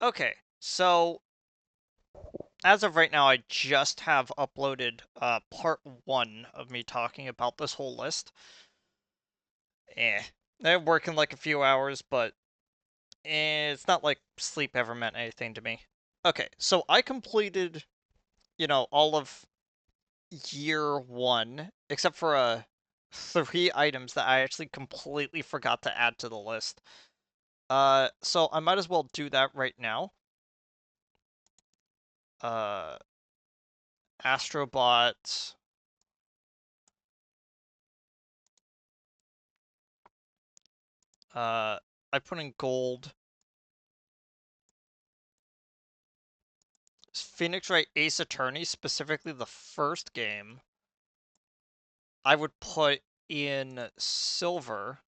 Okay, so as of right now, I just have uploaded part one of me talking about this whole list. I'm working like a few hours, but it's not like sleep ever meant anything to me. Okay, so I completed, all of year one, except for three items that I actually completely forgot to add to the list. So I might as well do that right now. Uh, Astrobot. I put in gold. Phoenix Wright Ace Attorney, specifically the first game, I would put in silver.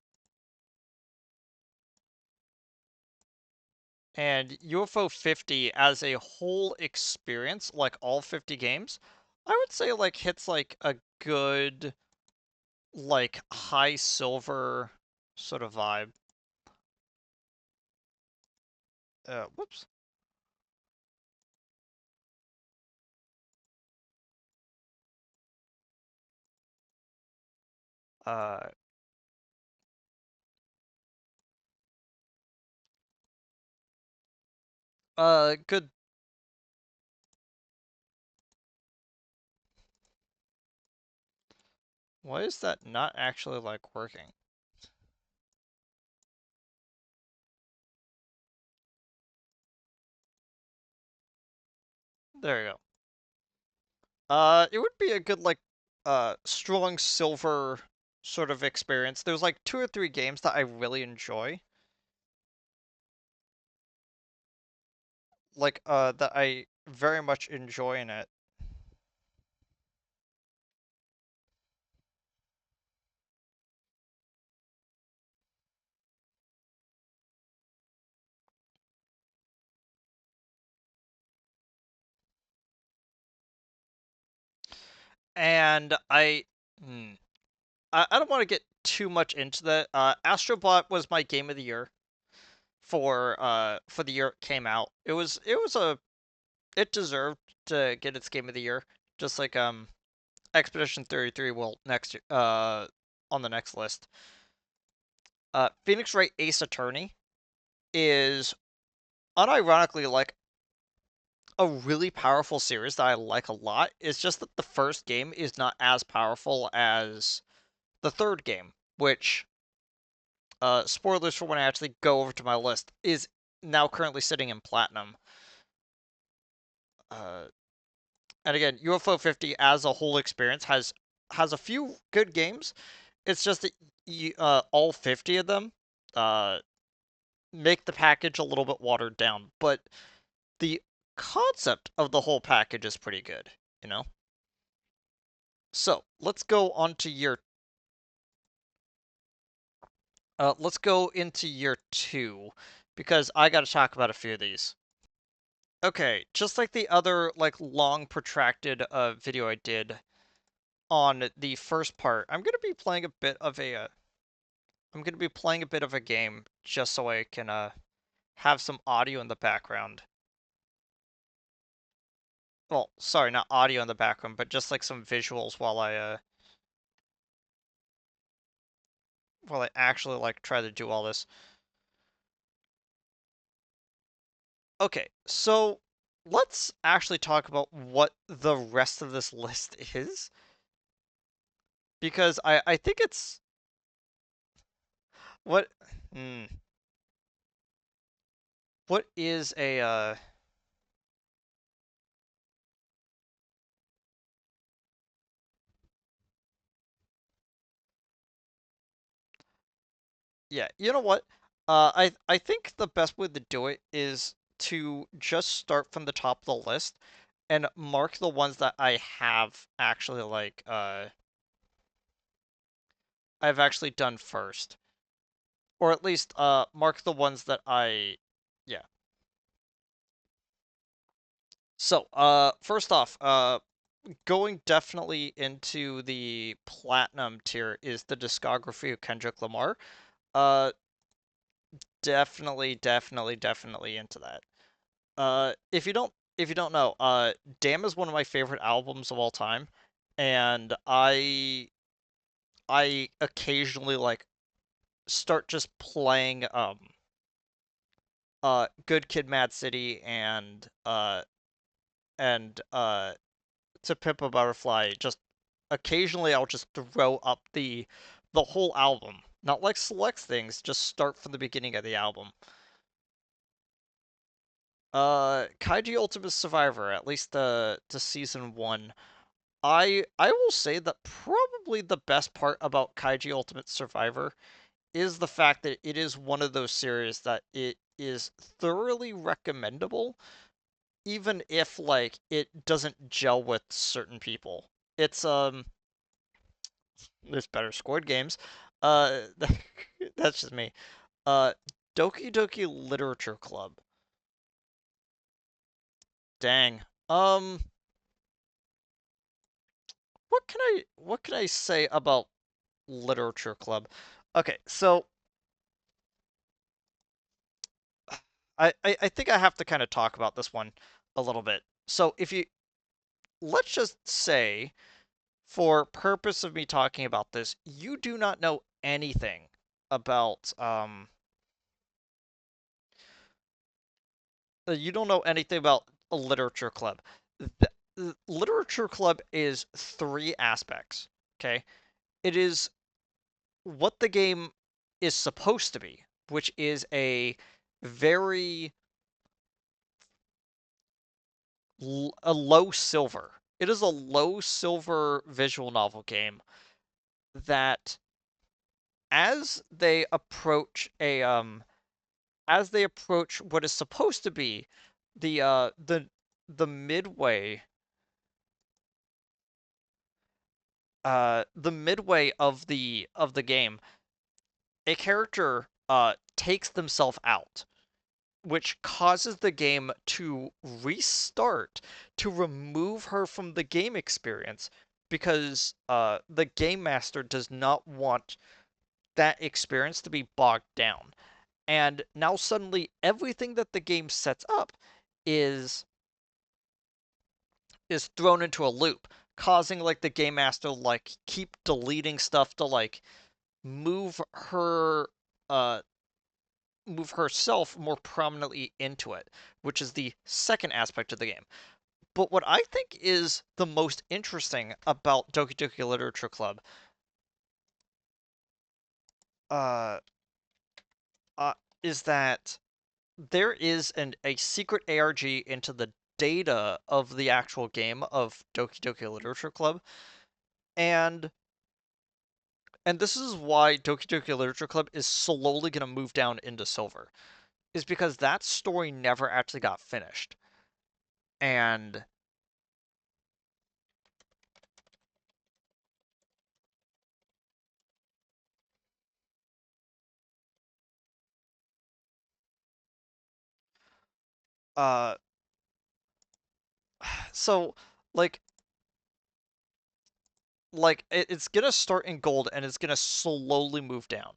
And UFO 50 as a whole experience, like all 50 games, I would say like hits like a good like high silver sort of vibe. Whoops. Uh, Good. Why is that not actually like working? There you go. It would be a good like strong silver sort of experience. There's like two or three games that I really enjoy. Like that I very much enjoy in it. And hmm, I don't want to get too much into that. Astrobot was my game of the year for the year it came out. It deserved to get its game of the year, just like Expedition 33 will next on the next list. Phoenix Wright Ace Attorney is unironically like a really powerful series that I like a lot. It's just that the first game is not as powerful as the third game, which spoilers for when I actually go over to my list, is now currently sitting in platinum. Uh, and again, UFO 50 as a whole experience has a few good games. It's just that all 50 of them uh, make the package a little bit watered down, but the concept of the whole package is pretty good, you know? So let's go on to let's go into year two because I got to talk about a few of these. Okay, just like the other like long protracted video I did on the first part, I'm gonna be playing a bit of a game just so I can have some audio in the background. Well, sorry, not audio in the background, but just like some visuals while I actually like try to do all this. Okay, so let's actually talk about what the rest of this list is because I think it's what hmm, what is a yeah, you know what? I think the best way to do it is to just start from the top of the list and mark the ones that I have actually I've actually done first. Or at least mark the ones that yeah. So, first off, going definitely into the platinum tier is the discography of Kendrick Lamar. Uh, definitely into that. If you don't know, Damn is one of my favorite albums of all time, and I occasionally like start just playing Good Kid, Mad City and To Pimp a Butterfly. Just occasionally I'll just throw up the whole album, not like select things. Just start from the beginning of the album. Kaiji Ultimate Survivor, at least the season one. I will say that probably the best part about Kaiji Ultimate Survivor is the fact that it is one of those series that it is thoroughly recommendable, even if like it doesn't gel with certain people. It's there's better Squid Games. Uh, that's just me. Uh, Doki Doki Literature Club. Dang. What can I say about Literature Club? Okay, so I think I have to kind of talk about this one a little bit. So if you let's just say, for purpose of me talking about this, you do not know anything about you don't know anything about a literature club. The literature club is three aspects. Okay, it is what the game is supposed to be, which is a very a low silver. It is a low silver visual novel game that as they approach a as they approach what is supposed to be the uh the the midway the midway of the game, a character takes themselves out, which causes the game to restart to remove her from the game experience because the game master does not want that experience to be bogged down. And now suddenly everything that the game sets up is is thrown into a loop, causing like the game master like keep deleting stuff to like move her uh move herself more prominently into it, which is the second aspect of the game. But what I think is the most interesting about Doki Doki Literature Club uh, uh is that there is a secret ARG into the data of the actual game of Doki Doki Literature Club, and this is why Doki Doki Literature Club is slowly going to move down into silver, is because that story never actually got finished. And uh so like it's gonna start in gold and it's gonna slowly move down,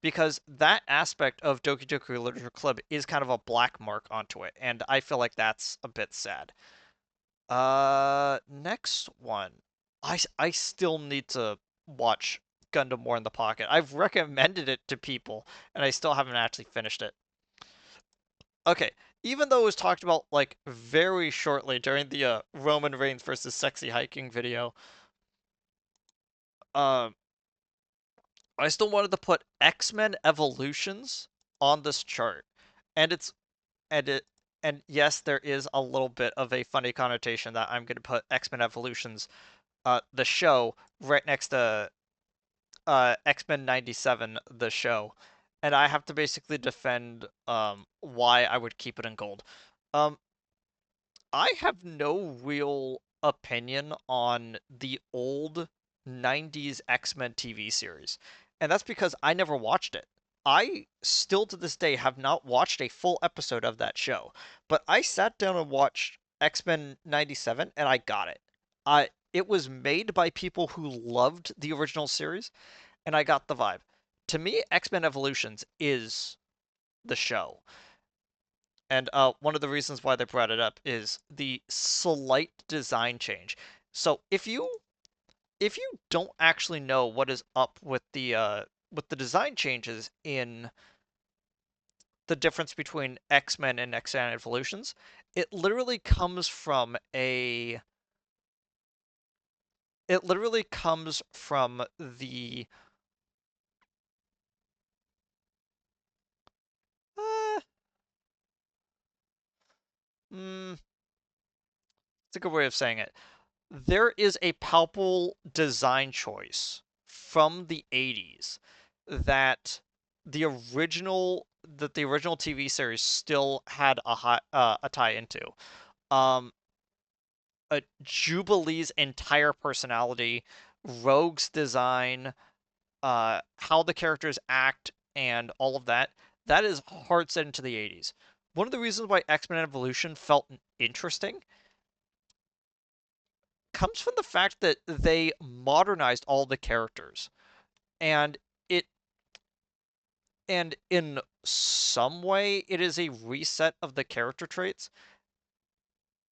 because that aspect of Doki Doki Literature Club is kind of a black mark onto it, and I feel like that's a bit sad. Next one. I still need to watch Gundam War in the Pocket. I've recommended it to people, and I still haven't actually finished it. Okay, even though it was talked about like very shortly during the Roman Reigns versus Sexy Hiking video, um, I still wanted to put X-Men Evolutions on this chart, and it's and it and yes, there is a little bit of a funny connotation that I'm going to put X-Men Evolutions, the show, right next to X-Men '97, the show, and I have to basically defend why I would keep it in gold. Um, I have no real opinion on the old '90s X-Men TV series, and that's because I never watched it. I still to this day have not watched a full episode of that show, but I sat down and watched X-Men '97 and I got it. It was made by people who loved the original series, and I got the vibe. To me, X-Men Evolutions is the show. And one of the reasons why they brought it up is the slight design change. So if you don't actually know what is up with the design changes in the difference between X-Men and X-Men Evolutions, it literally comes from a it literally comes from the uh, mm, it's a good way of saying it. There is a palpable design choice from the 80s that the original TV series still had a tie into. Um, Jubilee's entire personality, Rogue's design, how the characters act, and all of that, that is hard set into the 80s. One of the reasons why X-Men Evolution felt interesting comes from the fact that they modernized all the characters. And it and in some way it is a reset of the character traits,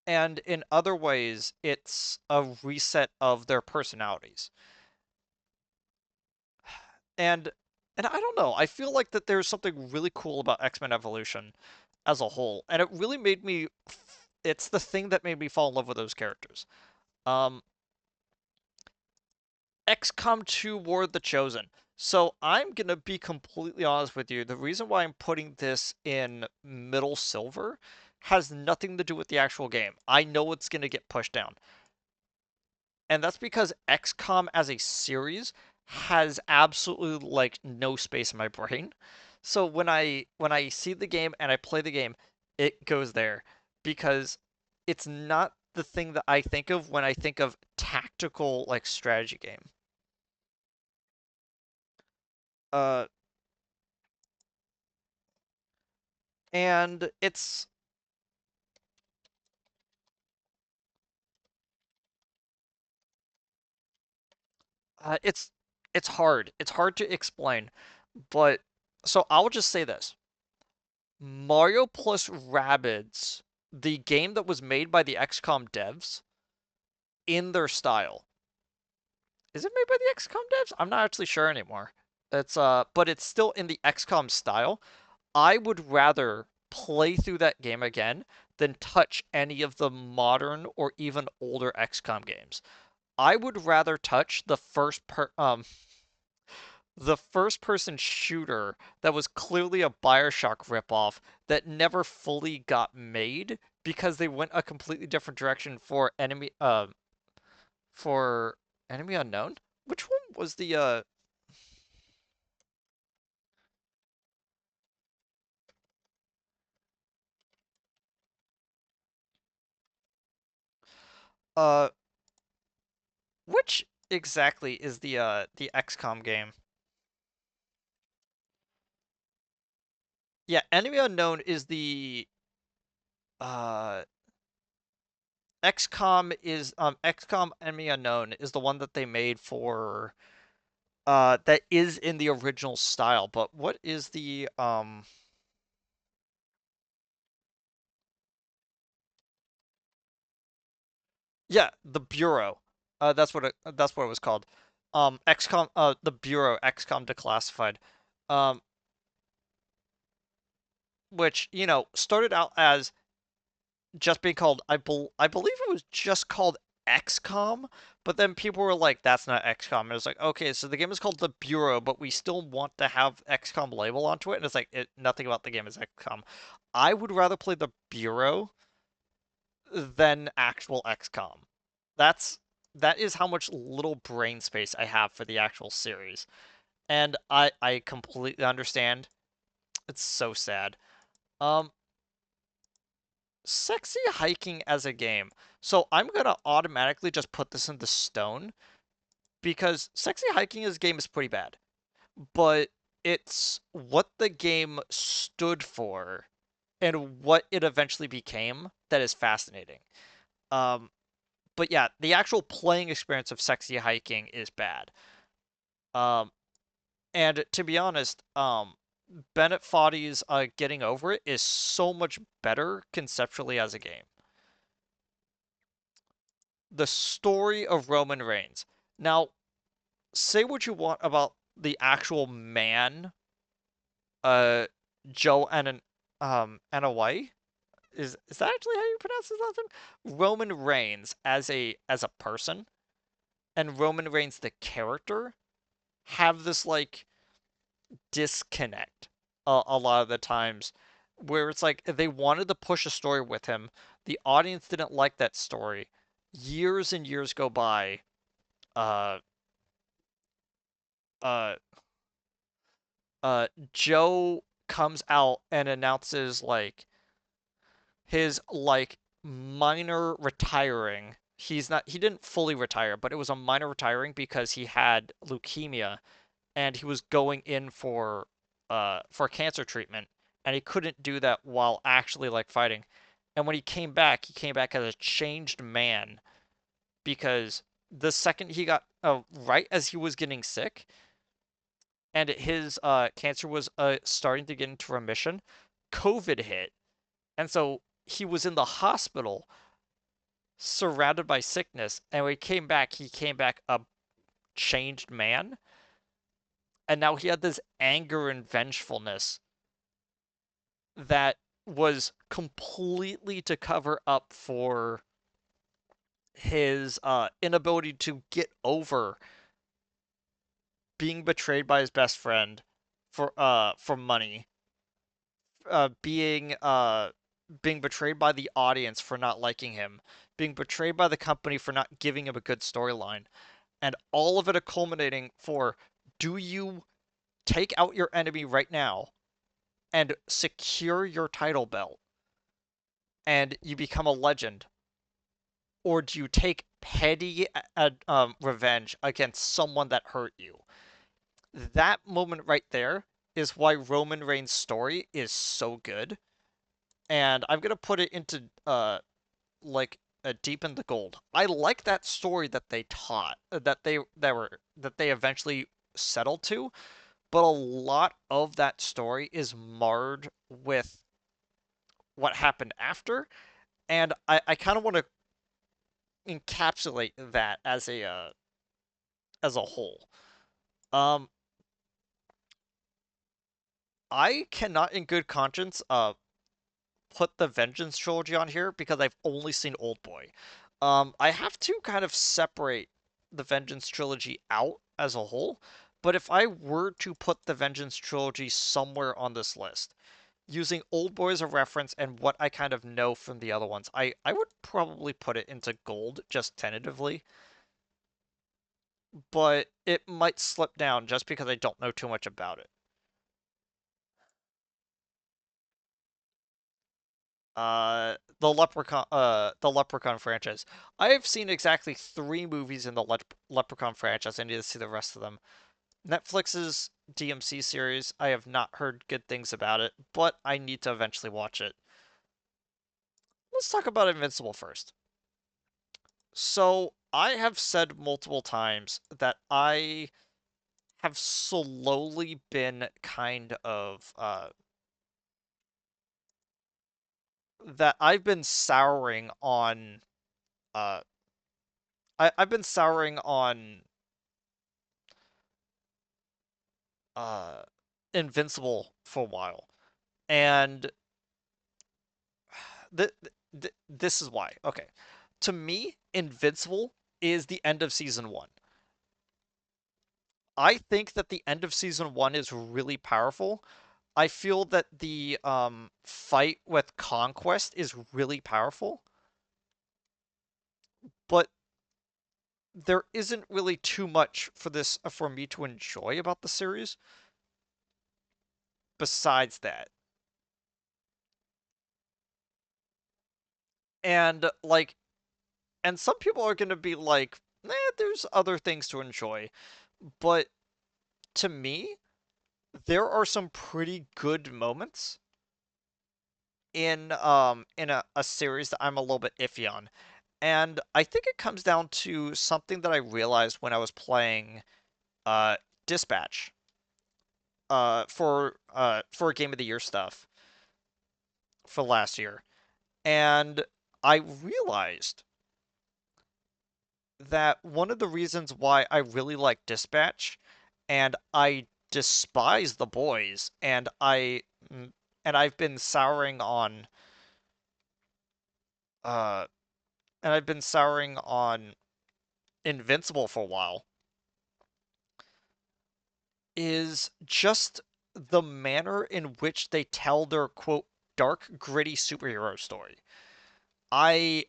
and in other ways it's a reset of their personalities. And and I don't know, I feel like that there's something really cool about X-Men Evolution as a whole, and it really made me it's the thing that made me fall in love with those characters. Um XCOM 2 War of the Chosen. So I'm gonna be completely honest with you. The reason why I'm putting this in middle silver has nothing to do with the actual game. I know it's gonna get pushed down. And that's because XCOM as a series has absolutely like no space in my brain. So when I see the game and I play the game, it goes there because it's not the thing that I think of when I think of tactical like strategy game. Uh and it's it's hard. It's hard to explain, but so I'll just say this. Mario plus Rabbids, the game that was made by the XCOM devs in their style. Is it made by the XCOM devs? I'm not actually sure anymore. It's but it's still in the XCOM style. I would rather play through that game again than touch any of the modern or even older XCOM games. I would rather touch the first person shooter that was clearly a BioShock ripoff that never fully got made because they went a completely different direction for Enemy Unknown. Which one was the uh which exactly is the XCOM game? Yeah, Enemy Unknown is the uh XCOM Enemy Unknown is the one that they made for that is in the original style, but what is the yeah, the Bureau. That's what it was called. XCOM the Bureau XCOM Declassified. Um which, you know, started out as just being called I believe it was just called XCOM, but then people were like that's not XCOM. And it was like, okay, so the game is called the Bureau, but we still want to have XCOM label onto it, and it's like nothing about the game is XCOM. I would rather play the Bureau than actual XCOM. That's that is how much little brain space I have for the actual series. And I completely understand. It's so sad. Um Sexy hiking as a game. So I'm gonna automatically just put this into stone because sexy hiking as a game is pretty bad. But it's what the game stood for and what it eventually became that is fascinating. Um, but yeah, the actual playing experience of sexy hiking is bad. Um, and to be honest, Bennett Foddy's Getting Over It is so much better conceptually as a game. The story of Roman Reigns. Now, say what you want about the actual man, uh, Joe Anawai. Is that actually how you pronounce his last name? Roman Reigns as a person and Roman Reigns the character have this like disconnect a lot of the times where it's like they wanted to push a story with him. The audience didn't like that story. Years and years go by. Uh, uh, Joe comes out and announces like his like minor retiring. He didn't fully retire, but it was a minor retiring because he had leukemia and he was going in for cancer treatment and he couldn't do that while actually like fighting. And when he came back as a changed man because the second he got right as he was getting sick and his cancer was starting to get into remission, COVID hit. And so he was in the hospital surrounded by sickness. And when he came back a changed man. And now he had this anger and vengefulness that was completely to cover up for his inability to get over being betrayed by his best friend for money, being betrayed by the audience for not liking him, being betrayed by the company for not giving him a good storyline, and all of it culminating for do you take out your enemy right now and secure your title belt and you become a legend, or do you take petty revenge against someone that hurt you? That moment right there is why Roman Reigns' story is so good, and I'm gonna put it into like deep in the gold. I like that story that they taught that they eventually settled to, but a lot of that story is marred with what happened after, and I kind of want to encapsulate that as a whole. Um, I cannot, in good conscience, put the Vengeance trilogy on here because I've only seen Old Boy. I have to kind of separate the Vengeance trilogy out as a whole, but if I were to put the Vengeance trilogy somewhere on this list, using Old Boy as a reference and what I kind of know from the other ones, I would probably put it into gold just tentatively, but it might slip down just because I don't know too much about it. The Leprechaun franchise. I have seen exactly three movies in the Leprechaun franchise. I need to see the rest of them. Netflix's DMC series. I have not heard good things about it, but I need to eventually watch it. Let's talk about Invincible first. So I have said multiple times that I have slowly been kind of that I've been souring on uh I've been souring on uh Invincible for a while. And this is why. Okay. To me, Invincible is the end of season 1. I think that the end of season 1 is really powerful. I feel that the fight with Conquest is really powerful, but there isn't really too much for this for me to enjoy about the series besides that. And like and some people are going to be like, there's other things to enjoy. But to me, there are some pretty good moments in a series that I'm a little bit iffy on. And I think it comes down to something that I realized when I was playing uh Dispatch. for Game of the Year stuff for last year, and I realized that one of the reasons why I really like Dispatch and I despise The Boys and I've been souring on uh and I've been souring on Invincible for a while is just the manner in which they tell their quote dark gritty superhero story. I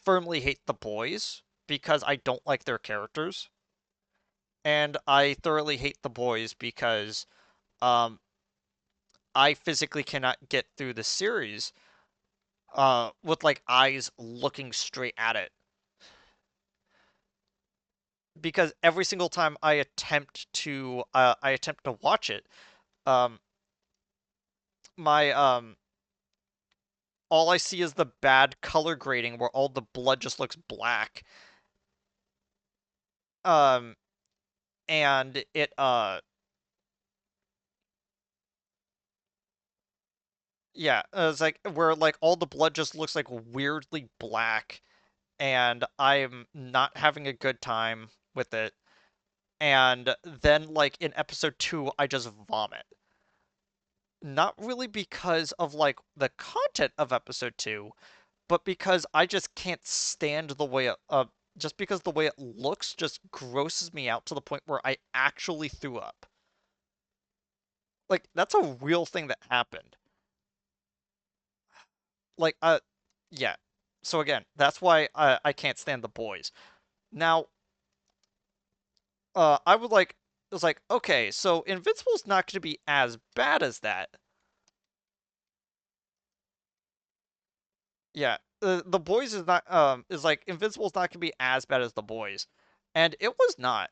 firmly hate The Boys because I don't like their characters, and I thoroughly hate The Boys because um I physically cannot get through the series with like eyes looking straight at it because every single time I attempt to watch it, um my all I see is the bad color grading where all the blood just looks black. Um and it yeah, it's like where like all the blood just looks like weirdly black and I'm not having a good time with it. And then like in episode 2 I just vomit. Not really because of like the content of episode 2, but because I just can't stand the way just because the way it looks just grosses me out to the point where I actually threw up. Like that's a real thing that happened. Like yeah. So again, that's why I can't stand The Boys. Now, I would like it was like, okay, so Invincible's not going to be as bad as that. Yeah, the Boys is like Invincible's not gonna be as bad as the Boys, and it was not.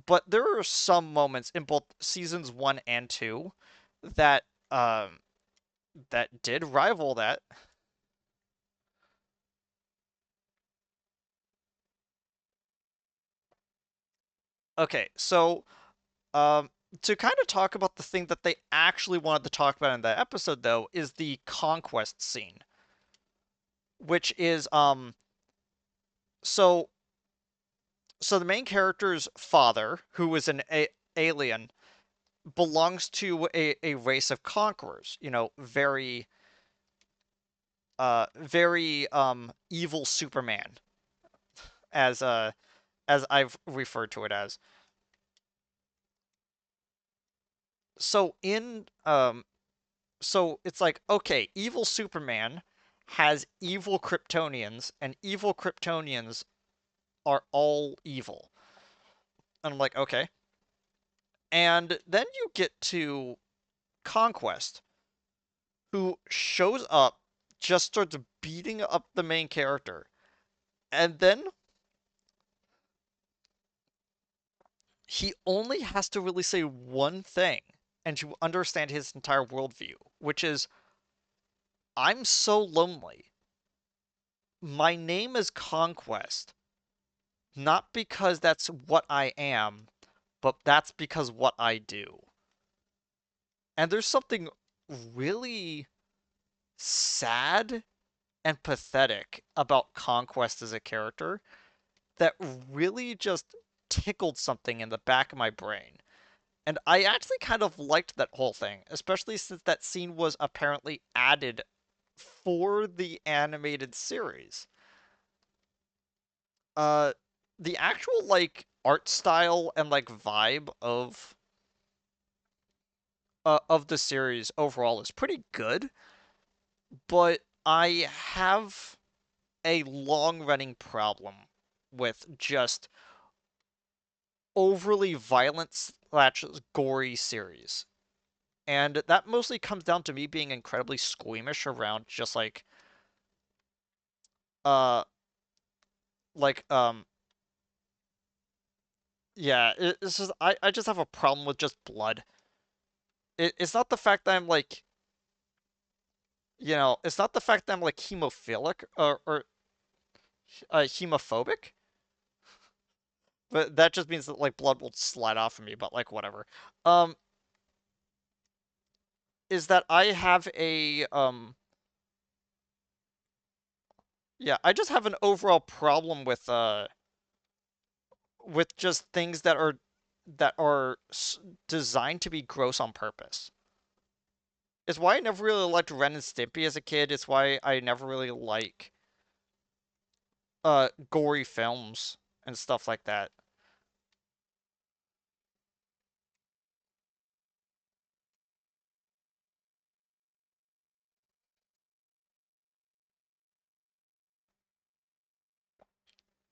But there are some moments in both seasons 1 and 2 that um that did rival that. Okay, so um to kind of talk about the thing that they actually wanted to talk about in that episode though is the conquest scene, which is so so the main character's father, who is an alien, belongs to a race of conquerors, you know, very evil Superman as as I've referred to it as. So in so it's like okay, evil Superman has evil Kryptonians and evil Kryptonians are all evil. And I'm like, okay. And then you get to Conquest, who shows up, just starts beating up the main character. And then he only has to really say one thing and you understand his entire worldview, which is I'm so lonely. My name is Conquest, not because that's what I am, but that's because what I do. And there's something really sad and pathetic about Conquest as a character that really just tickled something in the back of my brain. And I actually kind of liked that whole thing, especially since that scene was apparently added for the animated series. Uh, the actual like art style and like vibe of the series overall is pretty good, but I have a long-running problem with just overly violent slash gory series. And that mostly comes down to me being incredibly squeamish around just uh like yeah, it's just I just have a problem with just blood. It's not the fact that I'm like it's not the fact that I'm like hemophilic or hemophobic, but that just means that like blood will slide off of me, but like whatever. Um is that I have a yeah, I just have an overall problem with just things that are designed to be gross on purpose. It's why I never really liked Ren and Stimpy as a kid. It's why I never really like gory films and stuff like that.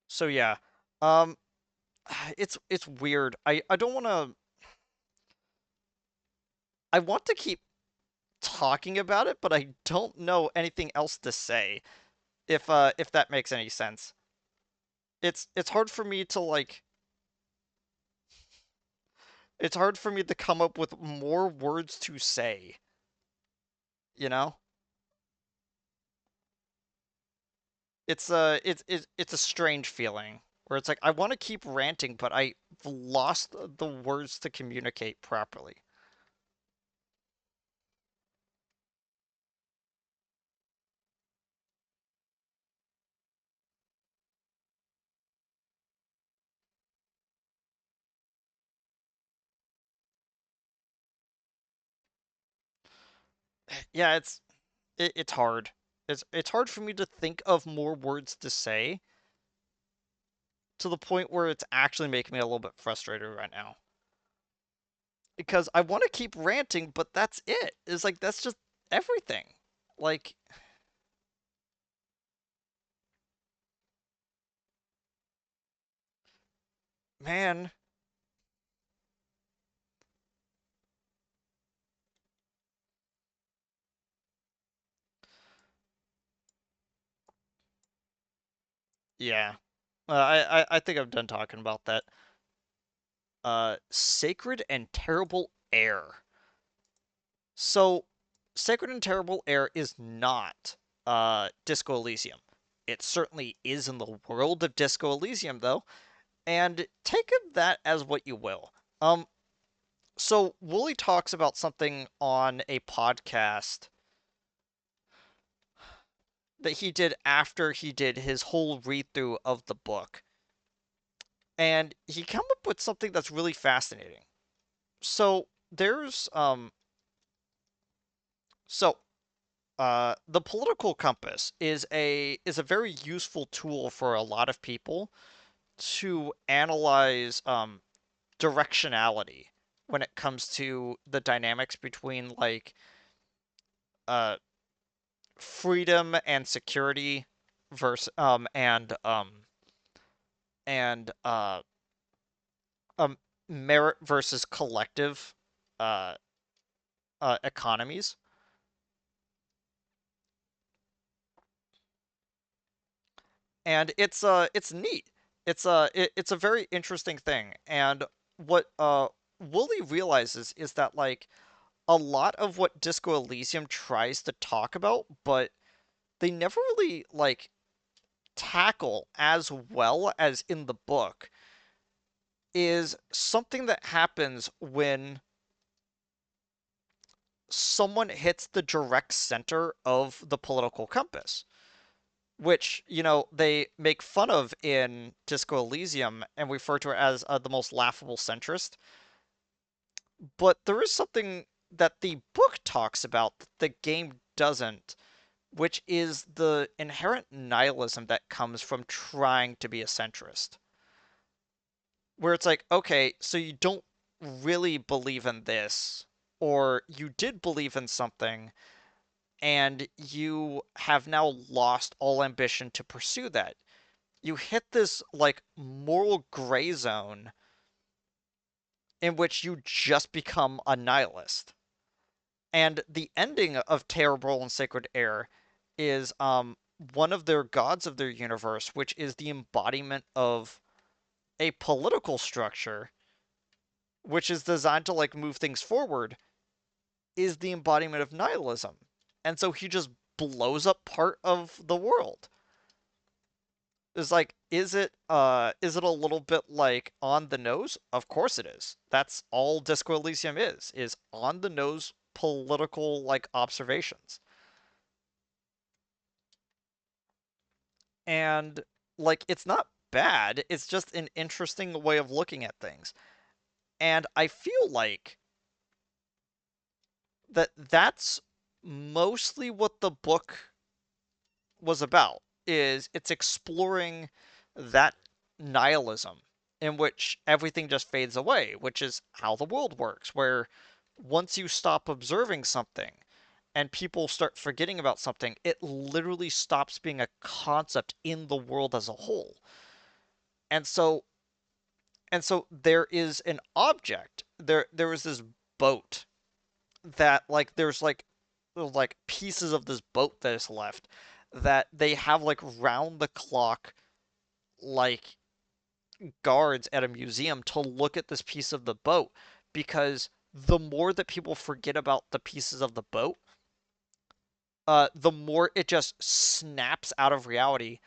So yeah. Um it's weird. I don't want to I want to keep talking about it, but I don't know anything else to say if that makes any sense. It's hard for me to like it's hard for me to come up with more words to say, you know? It's a strange feeling where it's like I want to keep ranting, but I've lost the words to communicate properly. Yeah, it's hard. It's hard for me to think of more words to say to the point where it's actually making me a little bit frustrated right now. Because I want to keep ranting, but that's it. It's like that's just everything. Like, man, yeah. I think I'm done talking about that. Sacred and Terrible Air. So, Sacred and Terrible Air is not Disco Elysium. It certainly is in the world of Disco Elysium, though, and take of that as what you will. So Wooly talks about something on a podcast that he did after he did his whole read through of the book, and he came up with something that's really fascinating. So there's so the political compass is a very useful tool for a lot of people to analyze directionality when it comes to the dynamics between like uh freedom and security versus and um merit versus collective uh economies. And it's neat. It's a very interesting thing. And what Wooly realizes is that like a lot of what Disco Elysium tries to talk about, but they never really like tackle as well as in the book, is something that happens when someone hits the direct center of the political compass, which, they make fun of in Disco Elysium and refer to it as the most laughable centrist. But there is something that the book talks about that the game doesn't, which is the inherent nihilism that comes from trying to be a centrist. Where it's like, okay, so you don't really believe in this, or you did believe in something, and you have now lost all ambition to pursue that. You hit this like moral gray zone in which you just become a nihilist. And the ending of Terrible and Sacred Air is one of their gods of their universe, which is the embodiment of a political structure which is designed to like move things forward, is the embodiment of nihilism. And so he just blows up part of the world. Is like, is it a little bit like on the nose? Of course it is. That's all Disco Elysium is on the nose political like observations. And like it's not bad, it's just an interesting way of looking at things. And I feel like that's mostly what the book was about, is it's exploring that nihilism in which everything just fades away, which is how the world works, where once you stop observing something and people start forgetting about something, it literally stops being a concept in the world as a whole. And so there is an object. There is this boat that like there's like pieces of this boat that is left that they have like round the clock like guards at a museum to look at this piece of the boat, because the more that people forget about the pieces of the boat, the more it just snaps out of reality.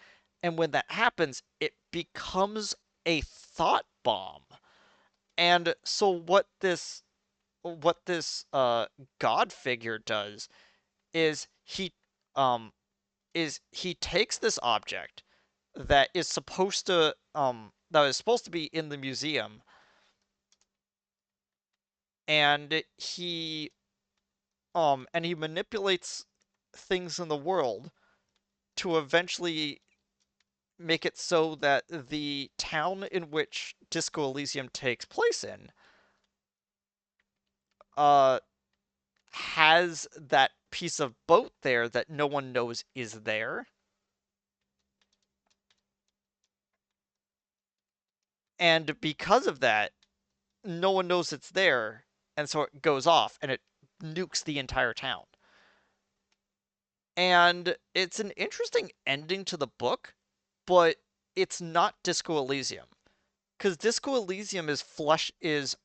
And when that happens, it becomes a thought bomb. And so what this god figure does is um he takes this object that is supposed to be in the museum, and he manipulates things in the world to eventually make it so that the town in which Disco Elysium takes place in uh has that piece of boat there that no one knows is there. And because of that, no one knows it's there, and so it goes off and it nukes the entire town. And it's an interesting ending to the book, but it's not Disco Elysium, because Disco Elysium is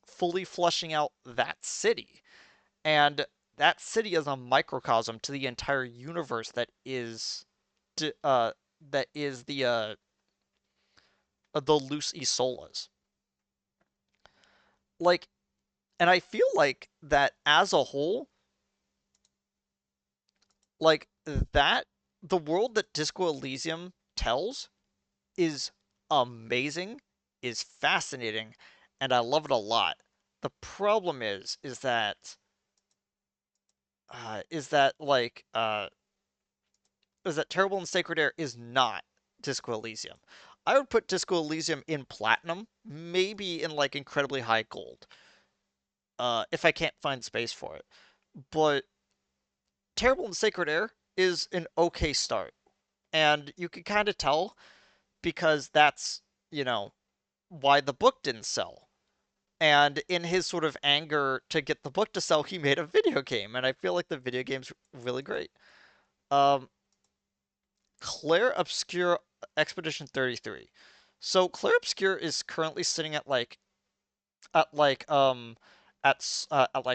fully fleshing out that city, and that city is a microcosm to the entire universe uh that is the Luz Isolas. Like, and I feel like that as a whole, like that the world that Disco Elysium tells is amazing, is fascinating, and I love it a lot. The problem is that is that Terrible and Sacred Air is not Disco Elysium. I would put Disco Elysium in platinum, maybe in like incredibly high gold, if I can't find space for it. But Terrible and Sacred Air is an okay start, and you can kind of tell because that's you know why the book didn't sell. And in his sort of anger to get the book to sell, he made a video game, and I feel like the video game's really great. Um, Claire Obscure Expedition 33. So Claire Obscure is currently sitting at like at like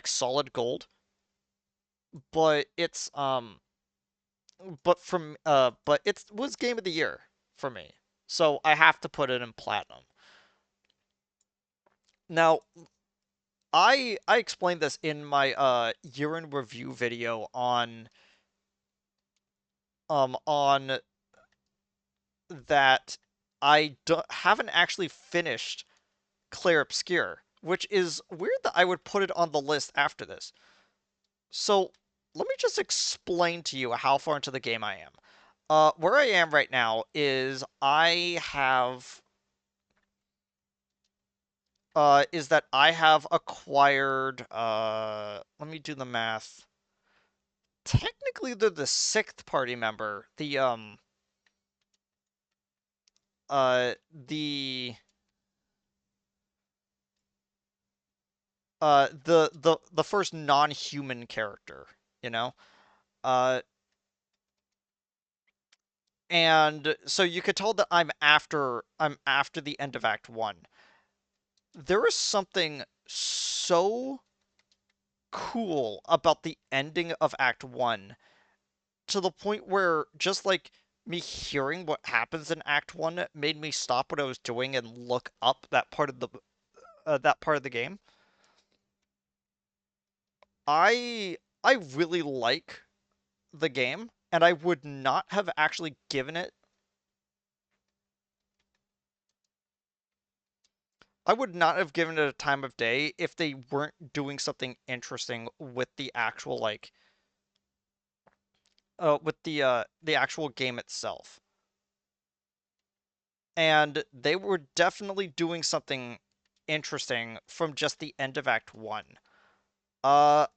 solid gold, but it was game of the year for me. So I have to put it in platinum. Now, I explained this in my year in review video on that haven't actually finished Clair Obscure, which is weird that I would put it on the list after this. So let me just explain to you how far into the game I am. Where I am right now is that I have acquired let me do the math. Technically they're the sixth party member. The the first non-human character, you know? Uh and so you could tell that I'm after the end of Act 1. There is something so cool about the ending of Act 1, to the point where just like me hearing what happens in Act 1 made me stop what I was doing and look up that part of the game. I I really like the game, and I would not have actually given it. I would not have given it a time of day if they weren't doing something interesting with the actual the actual game itself. And they were definitely doing something interesting from just the end of Act 1. Uh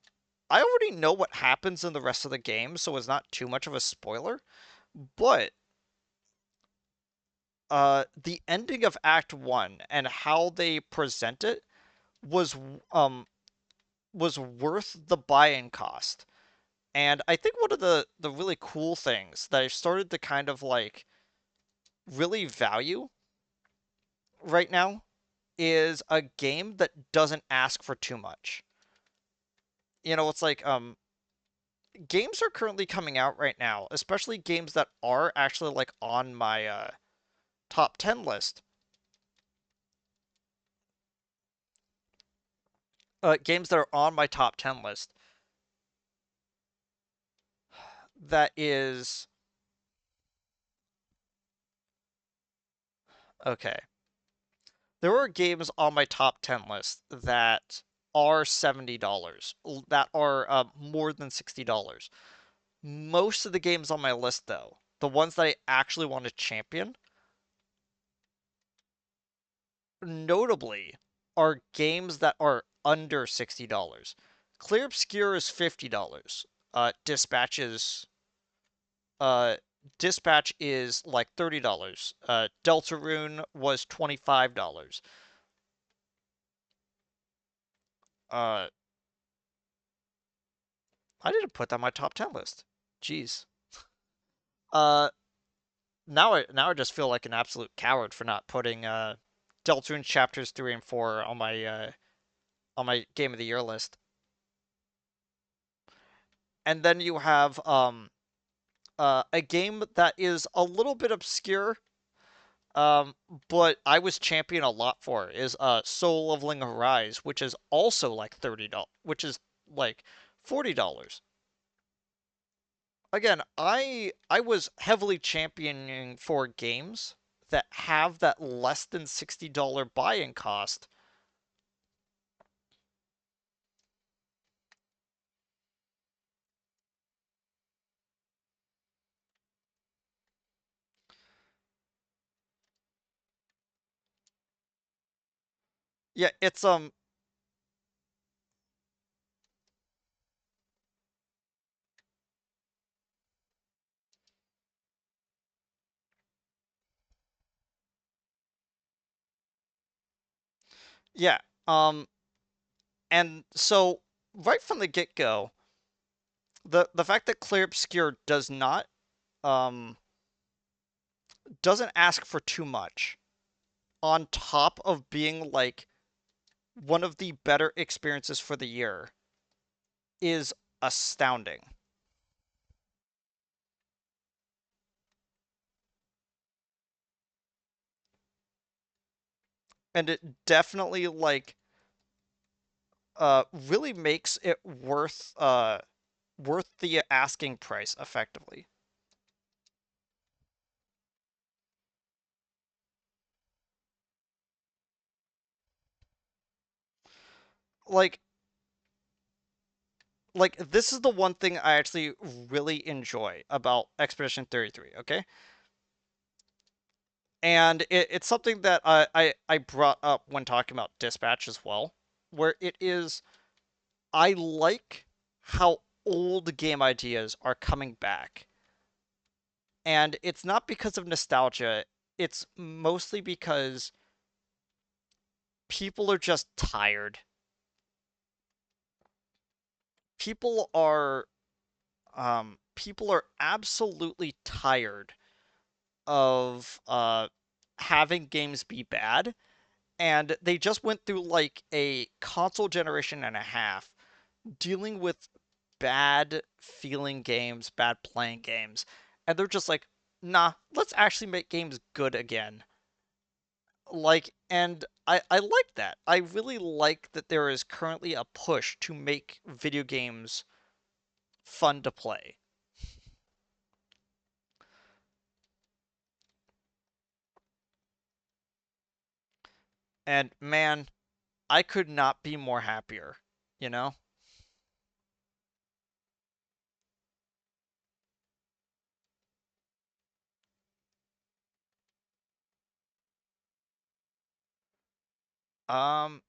I already know what happens in the rest of the game, so it's not too much of a spoiler, but the ending of Act 1 and how they present it was um was worth the buy-in cost. And I think one of the really cool things that I've started to kind of really value right now is a game that doesn't ask for too much. It's like games are currently coming out right now, especially games that are actually like on my top 10 list. Games that are on my top 10 list that is okay. There are games on my top 10 list that are $70, that are more than $60. Most of the games on my list, though, the ones that I actually want to champion, notably, are games that are under $60. Clear Obscure is $50. Dispatch is uh Dispatch is like $30. Deltarune was $25. Uh I didn't put that on my top 10 list. Jeez. Uh now I just feel like an absolute coward for not putting Deltarune chapters 3 and 4 on my game of the year list. And then you have a game that is a little bit obscure, um, but I was champion a lot for is Soul Leveling Arise, which is also like $30, which is like $40. Again, I was heavily championing for games that have that less than $60 buy-in cost. Yeah, it's yeah. Um and so right from the get-go, the fact that Clear Obscure um doesn't ask for too much on top of being like one of the better experiences for the year is astounding. And it definitely really makes it worth the asking price effectively. Like this is the one thing I actually really enjoy about Expedition 33, okay? And it's something that I brought up when talking about Dispatch as well, where it is I like how old game ideas are coming back. And it's not because of nostalgia, it's mostly because people are just tired. People are people are absolutely tired of having games be bad, and they just went through like a console generation and a half dealing with bad feeling games, bad playing games, and they're just like, nah, let's actually make games good again. And I like that. I really like that there is currently a push to make video games fun to play. And man, I could not be more happier, you know? Um,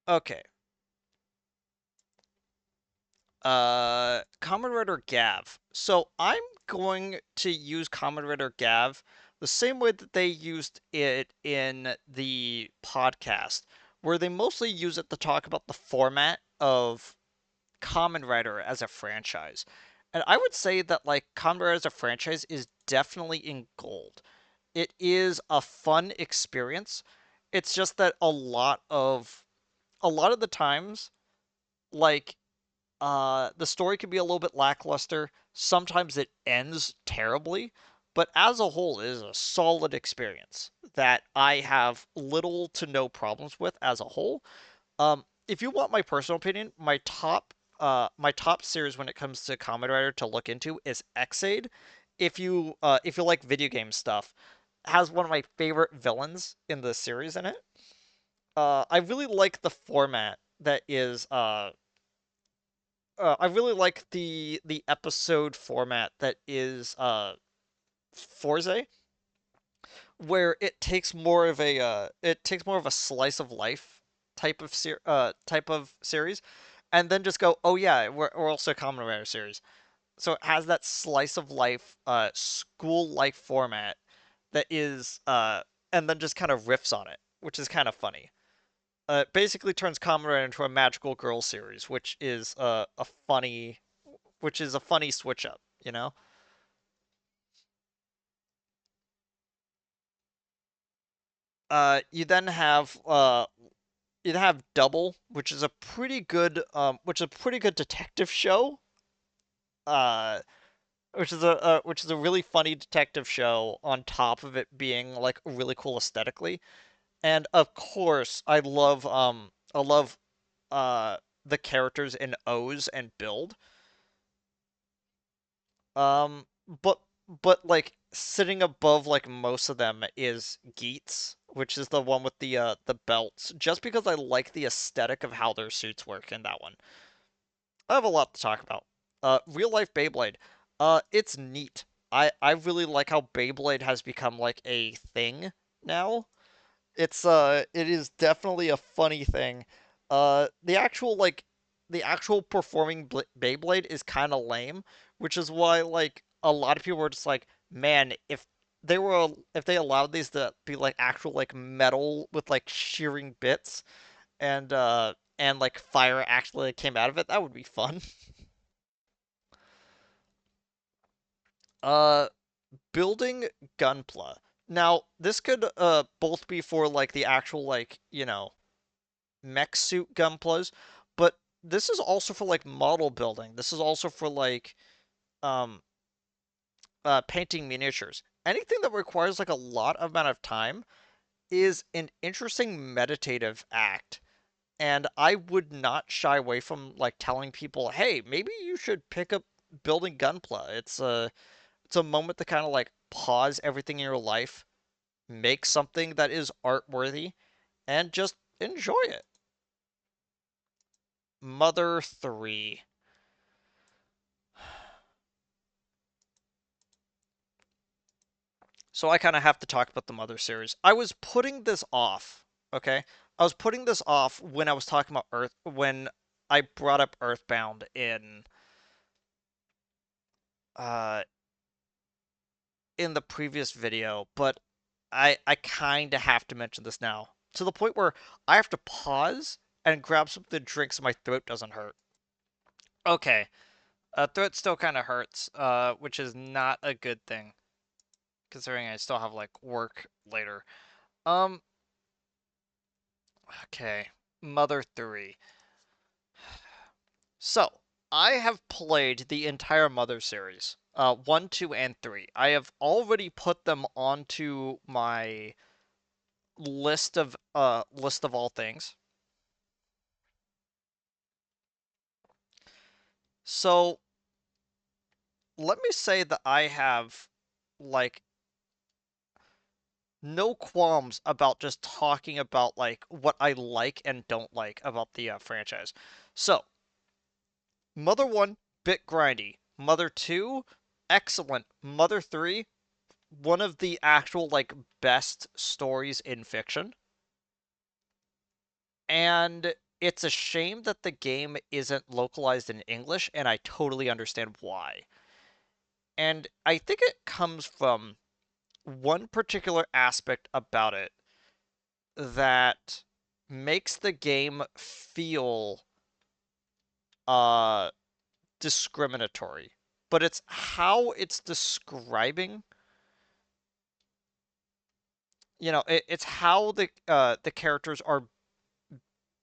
okay. Common Writer Gav. So I'm going to use Common Writer Gav the same way that they used it in the podcast, where they mostly use it to talk about the format of Common Writer as a franchise. And I would say that like Common Writer as a franchise is definitely in gold. It is a fun experience. It's just that a lot of the times, like the story can be a little bit lackluster. Sometimes it ends terribly, but as a whole, it is a solid experience that I have little to no problems with as a whole. If you want my personal opinion, my top series when it comes to Kamen Rider to look into is Xaid. If you like video game stuff, has one of my favorite villains in the series in it. I really like the format that is I really like the episode format that is Forze, where it takes more of a slice of life type of series, and then just go, oh yeah, we're also a Kamen Rider series. So it has that slice of life school life format that is and then just kind of riffs on it, which is kind of funny. It basically turns Kamen Rider into a magical girl series, which is a funny switch up, you know? You then have Double, which is a pretty good detective show. Uh, which is a really funny detective show on top of it being like really cool aesthetically. And of course, I love uh the characters in O's and Build. But like sitting above like most of them is Geats, which is the one with the belts, just because I like the aesthetic of how their suits work in that one. I have a lot to talk about. Real life Beyblade. It's neat. I really like how Beyblade has become like a thing now. It is definitely a funny thing. The actual performing Beyblade is kind of lame, which is why like a lot of people were just like, man, if they allowed these to be like actual like metal with like shearing bits and like fire actually came out of it, that would be fun. Uh, Building Gunpla. Now, this could both be for like the actual like, mech suit Gunplas, but this is also for like model building. This is also for like um painting miniatures. Anything that requires like a lot amount of time is an interesting meditative act. And I would not shy away from like telling people, "Hey, maybe you should pick up Building Gunpla." It's a moment to kind of like pause everything in your life, make something that is art worthy, and just enjoy it. Mother 3. So I kind of have to talk about the Mother series. I was putting this off, okay? I was putting this off when I was talking about when I brought up Earthbound uh in the previous video, but I kind of have to mention this now. To the point where I have to pause and grab something to drink so my throat doesn't hurt. Okay, throat still kind of hurts, which is not a good thing considering I still have like work later. Um, okay, Mother 3. So, I have played the entire Mother series, 1, 2, and 3. I have already put them onto my list of all things. So, let me say that I have like no qualms about just talking about like what I like and don't like about the franchise. So, Mother 1, bit grindy. Mother 2, excellent. Mother 3, one of the actual like best stories in fiction. And it's a shame that the game isn't localized in English, and I totally understand why. And I think it comes from one particular aspect about it that makes the game feel uh discriminatory. But it's how it's describing, it's how the characters are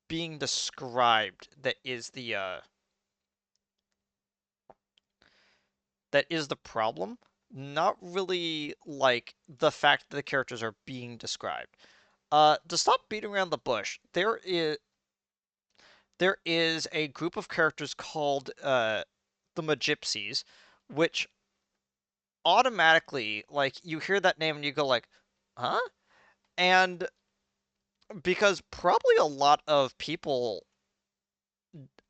being described that is the problem, not really like the fact that the characters are being described. To stop beating around the bush, there is a group of characters called the Magypsies, which automatically, like, you hear that name and you go like, huh? And because probably a lot of people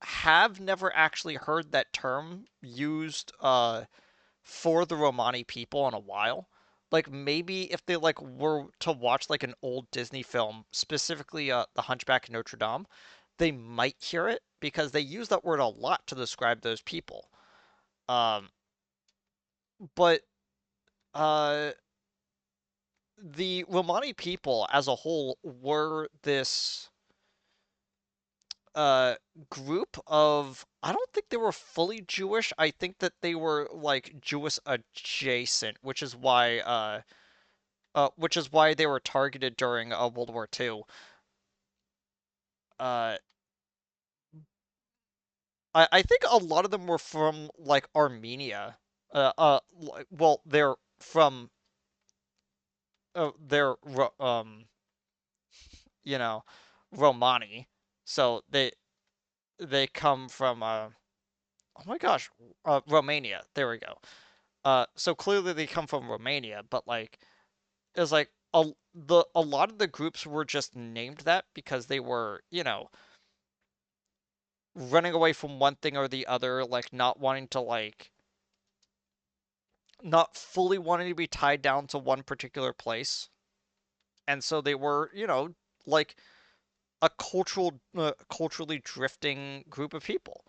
have never actually heard that term used for the Romani people in a while. Like maybe if they like were to watch like an old Disney film, specifically The Hunchback of Notre Dame, they might hear it because they use that word a lot to describe those people. Um, but uh, the Romani people as a whole were this uh group of, I don't think they were fully Jewish. I think that they were like Jewish adjacent, which is why they were targeted during World War II. Uh, I think a lot of them were from like Armenia. Well, they're from they're you know, Romani, so they come from oh my gosh, Romania. There we go. So clearly they come from Romania, but like it's like a lot of the groups were just named that because they were, running away from one thing or the other, like not wanting to like not fully wanting to be tied down to one particular place. And so they were, like a culturally drifting group of people.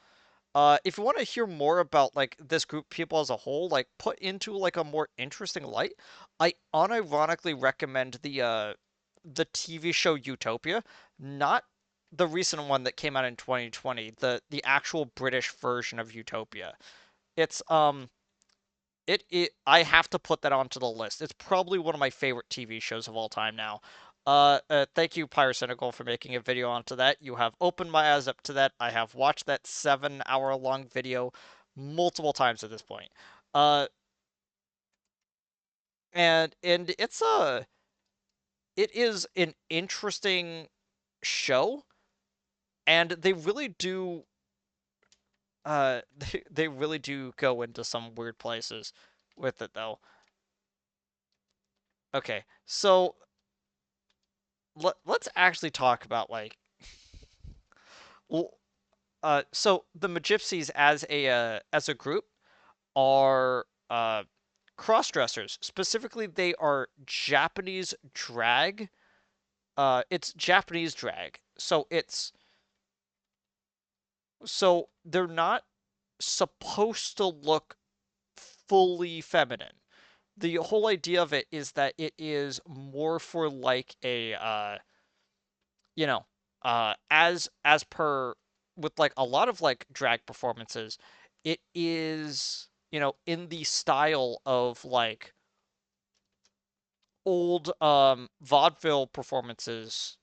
If you want to hear more about like this group of people as a whole, like put into like a more interesting light, I unironically recommend the TV show Utopia, not the recent one that came out in 2020, the actual British version of Utopia. It's it I have to put that onto the list. It's probably one of my favorite TV shows of all time now. Thank you, Pyrocynical, for making a video onto that. You have opened my eyes up to that. I have watched that 7 hour long video multiple times at this point. Uh, and it is an interesting show, and they really do they really do go into some weird places with it though. Okay, so let's actually talk about like, well, so the Magypsies as a group are cross dressers. Specifically, they are Japanese drag. It's Japanese drag, so they're not supposed to look fully feminine. The whole idea of it is that it is more for like a you know, as per with like a lot of like drag performances, it is, in the style of like old vaudeville performances.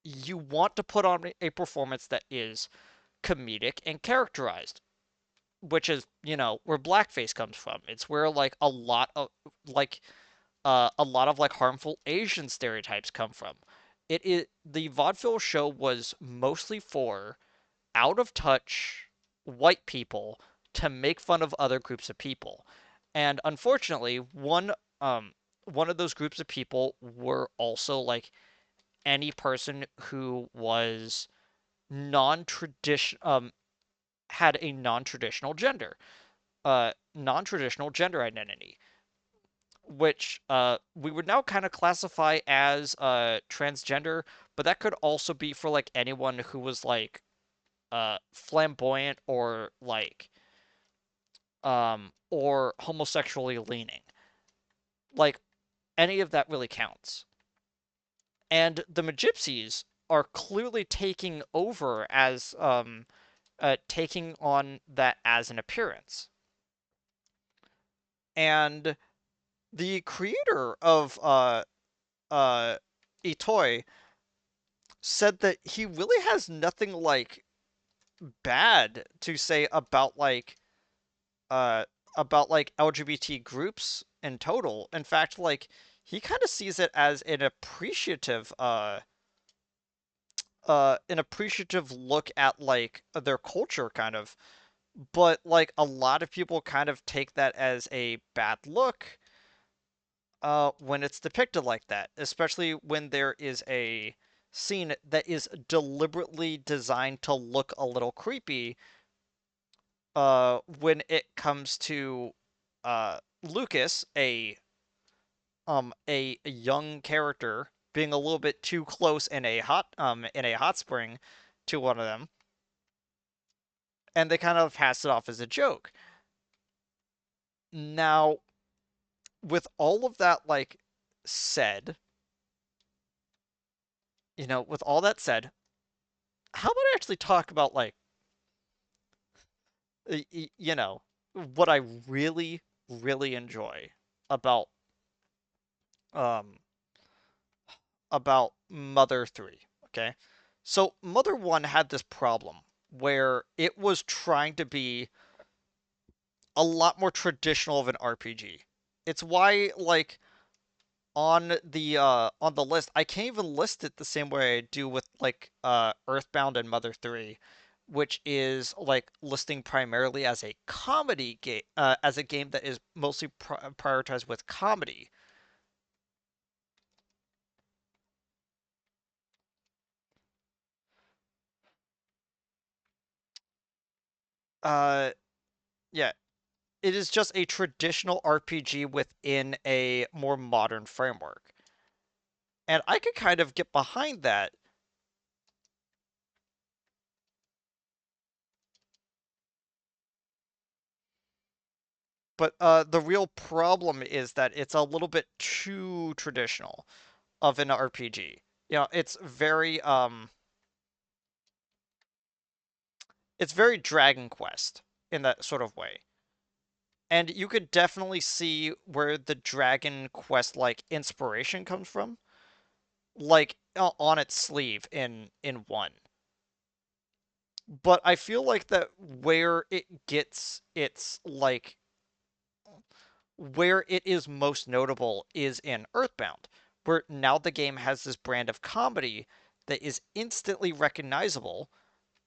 You want to put on a performance that is comedic and characterized, which is, where blackface comes from. It's where like like a lot of like harmful Asian stereotypes come from. The vaudeville show was mostly for out of touch white people to make fun of other groups of people. And unfortunately, one of those groups of people were also like any person who was non-tradition had a non-traditional gender identity, which we would now kind of classify as transgender, but that could also be for like anyone who was like flamboyant or homosexually leaning. Like any of that really counts. And the Magypsies are clearly taking over as taking on that as an appearance. And the creator of uh Itoi said that he really has nothing like bad to say uh about like LGBT groups in total. In fact, like he kind of sees it as an appreciative look at like their culture kind of. But like a lot of people kind of take that as a bad look when it's depicted like that, especially when there is a scene that is deliberately designed to look a little creepy when it comes to Lucas, a young character being a little bit too close in a hot spring to one of them, and they kind of pass it off as a joke. Now, with all of that like said, with all that said, how about I actually talk about like you know what I really really enjoy about um Mother 3, okay? So Mother 1 had this problem where it was trying to be a lot more traditional of an RPG. It's why like on the list, I can't even list it the same way I do with like Earthbound and Mother 3, which is like listing primarily as a comedy game as a game that is mostly prioritized with comedy. Uh yeah, it is just a traditional RPG within a more modern framework. And I could kind of get behind that, but the real problem is that it's a little bit too traditional of an RPG. It's very Dragon Quest in that sort of way. And you could definitely see where the Dragon Quest like inspiration comes from, like on its sleeve in one. But I feel like that where it is most notable is in Earthbound, where now the game has this brand of comedy that is instantly recognizable,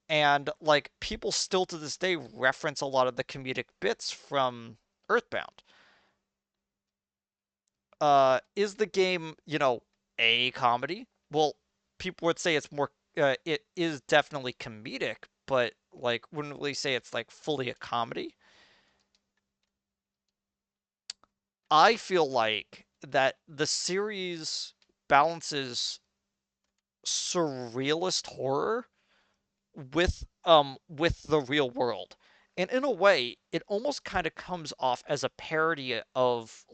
and like people still to this day reference a lot of the comedic bits from Earthbound. Is the game, a comedy? Well, people would say it is definitely comedic, but like wouldn't really say it's like fully a comedy. I feel like that the series balances surrealist horror with the real world. And in a way, it almost kind of comes off as a parody of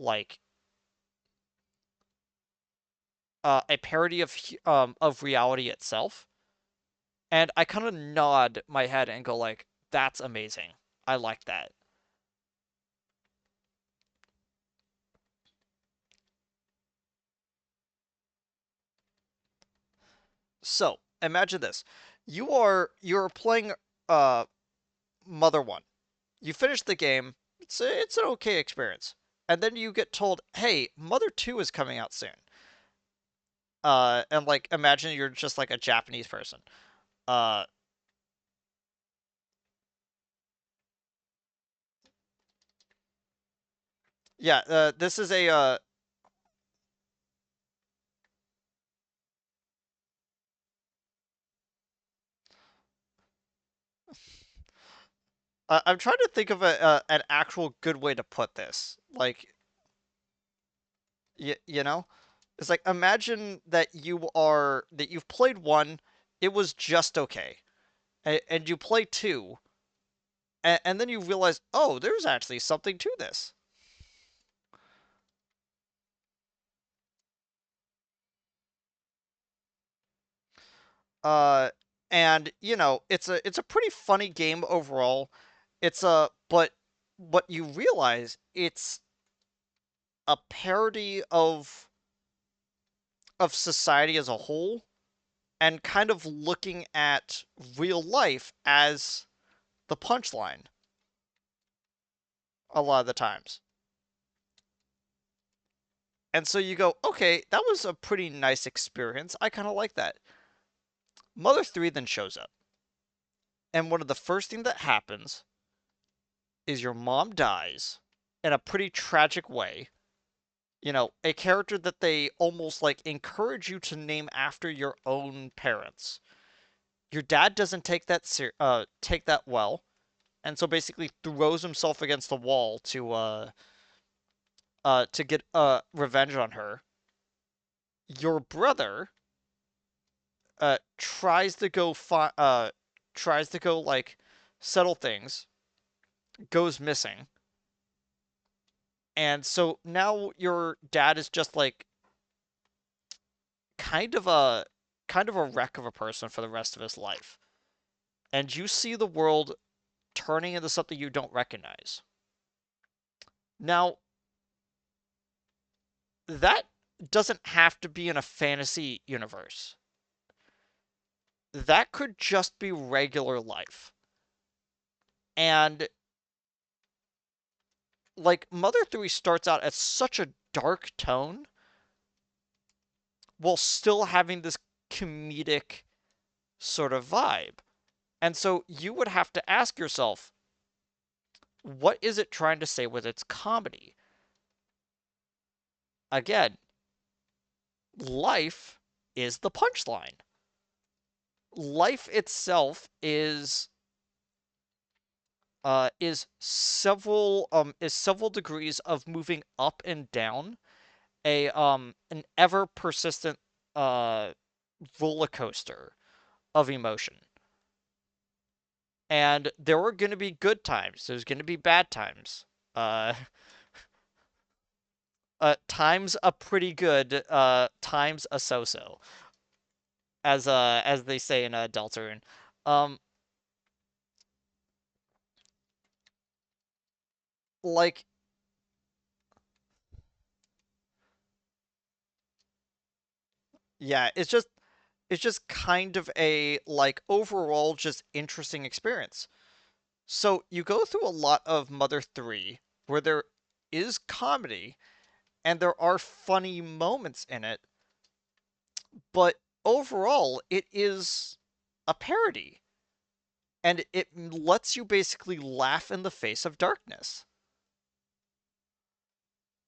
reality itself. And I kind of nod my head and go like, "That's amazing. I like that." So, imagine this. You're playing uh Mother 1. You finish the game. It's an okay experience. And then you get told, "Hey, Mother 2 is coming out soon." And like imagine you're just like a Japanese person. Uh yeah, this is a I'm trying to think of an actual good way to put this. Like, you know, it's like imagine that you've played one, it was just okay, and you play two, and then you realize, oh, there's actually something to this. Uh, and it's a pretty funny game overall. But what you realize, it's a parody of society as a whole, and kind of looking at real life as the punchline a lot of the times. And so you go, okay, that was a pretty nice experience. I kind of like that. Mother 3 then shows up. And one of the first things that happens is your mom dies in a pretty tragic way. A character that they almost like encourage you to name after your own parents. Your dad doesn't take that well, and so basically throws himself against the wall to get revenge on her. Your brother tries to go like settle things, goes missing, and so now your dad is just like kind of a kind of a wreck of a person for the rest of his life. And you see the world turning into something you don't recognize. Now, that doesn't have to be in a fantasy universe. That could just be regular life. And like Mother 3 starts out at such a dark tone while still having this comedic sort of vibe. And so you would have to ask yourself, what is it trying to say with its comedy? Again, life is the punchline. Life itself is several degrees of moving up and down a an ever persistent uh roller coaster of emotion. And there are going to be good times. There's going to be bad times. Uh, times a pretty good. Times a so-so, as they say in Deltarune. Um, like yeah, it's just kind of a like overall just interesting experience. So you go through a lot of Mother 3 where there is comedy and there are funny moments in it, but overall it is a parody and it lets you basically laugh in the face of darkness.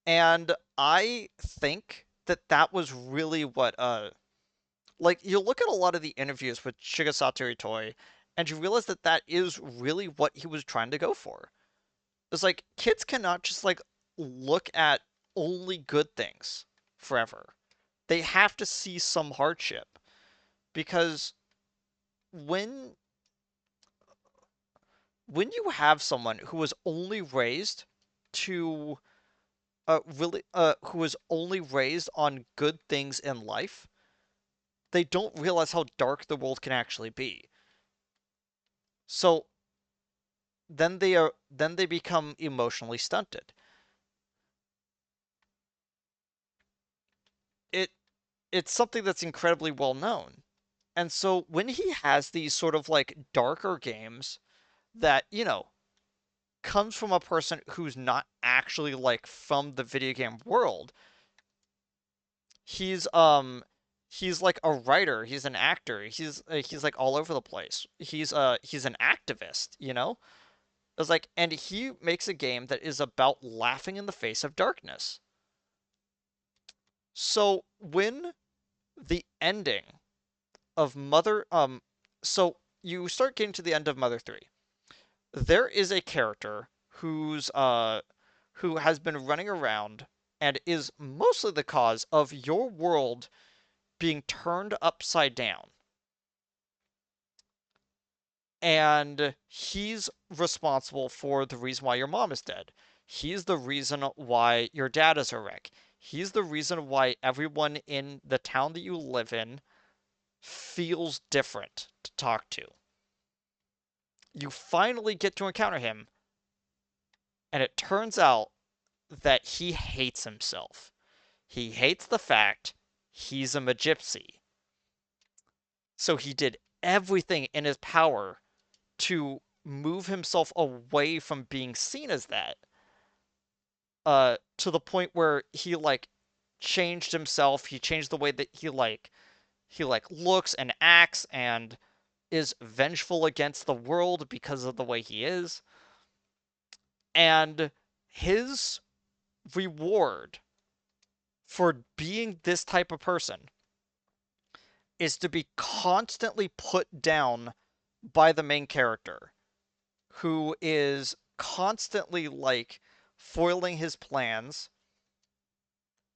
And I think that that was really what like you look at a lot of the interviews with Shigesato Itoi and you realize that that is really what he was trying to go for. It's like kids cannot just like look at only good things forever. They have to see some hardship because when when you have someone who was only raised to who was only raised on good things in life, they don't realize how dark the world can actually be. So then they become emotionally stunted. It it's something that's incredibly well known. And so when he has these sort of like darker games that, comes from a person who's not actually like from the video game world, he's um he's like a writer, he's an actor, he's like all over the place. He's an activist. It's like, and he makes a game that is about laughing in the face of darkness. So when the ending of Mother so you start getting to the end of Mother 3. There is a character who has been running around and is mostly the cause of your world being turned upside down. And he's responsible for the reason why your mom is dead. He's the reason why your dad is a wreck. He's the reason why everyone in the town that you live in feels different to talk to. You finally get to encounter him, and it turns out that he hates himself. He hates the fact he's a Magypsy. So he did everything in his power to move himself away from being seen as that. To the point where he like changed himself. He changed the way that he looks and acts and is vengeful against the world because of the way he is. And his reward for being this type of person is to be constantly put down by the main character, who is constantly like foiling his plans